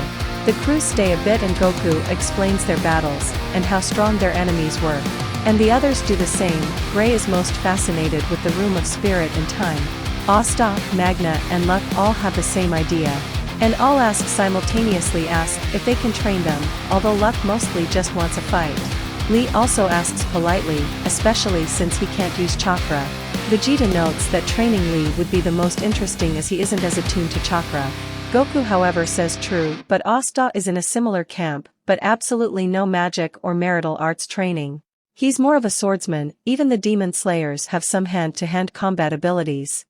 The crew stay a bit and Goku explains their battles, and how strong their enemies were. And the others do the same. Gray is most fascinated with the Room of Spirit and Time. Asta, Magna and Luck all have the same idea. And all simultaneously ask if they can train them, although Luck mostly just wants a fight. Lee also asks politely, especially since he can't use chakra. Vegeta notes that training Lee would be the most interesting as he isn't as attuned to chakra. Goku however says true, but Asta is in a similar camp, but absolutely no magic or martial arts training. He's more of a swordsman. Even the demon slayers have some hand-to-hand combat abilities.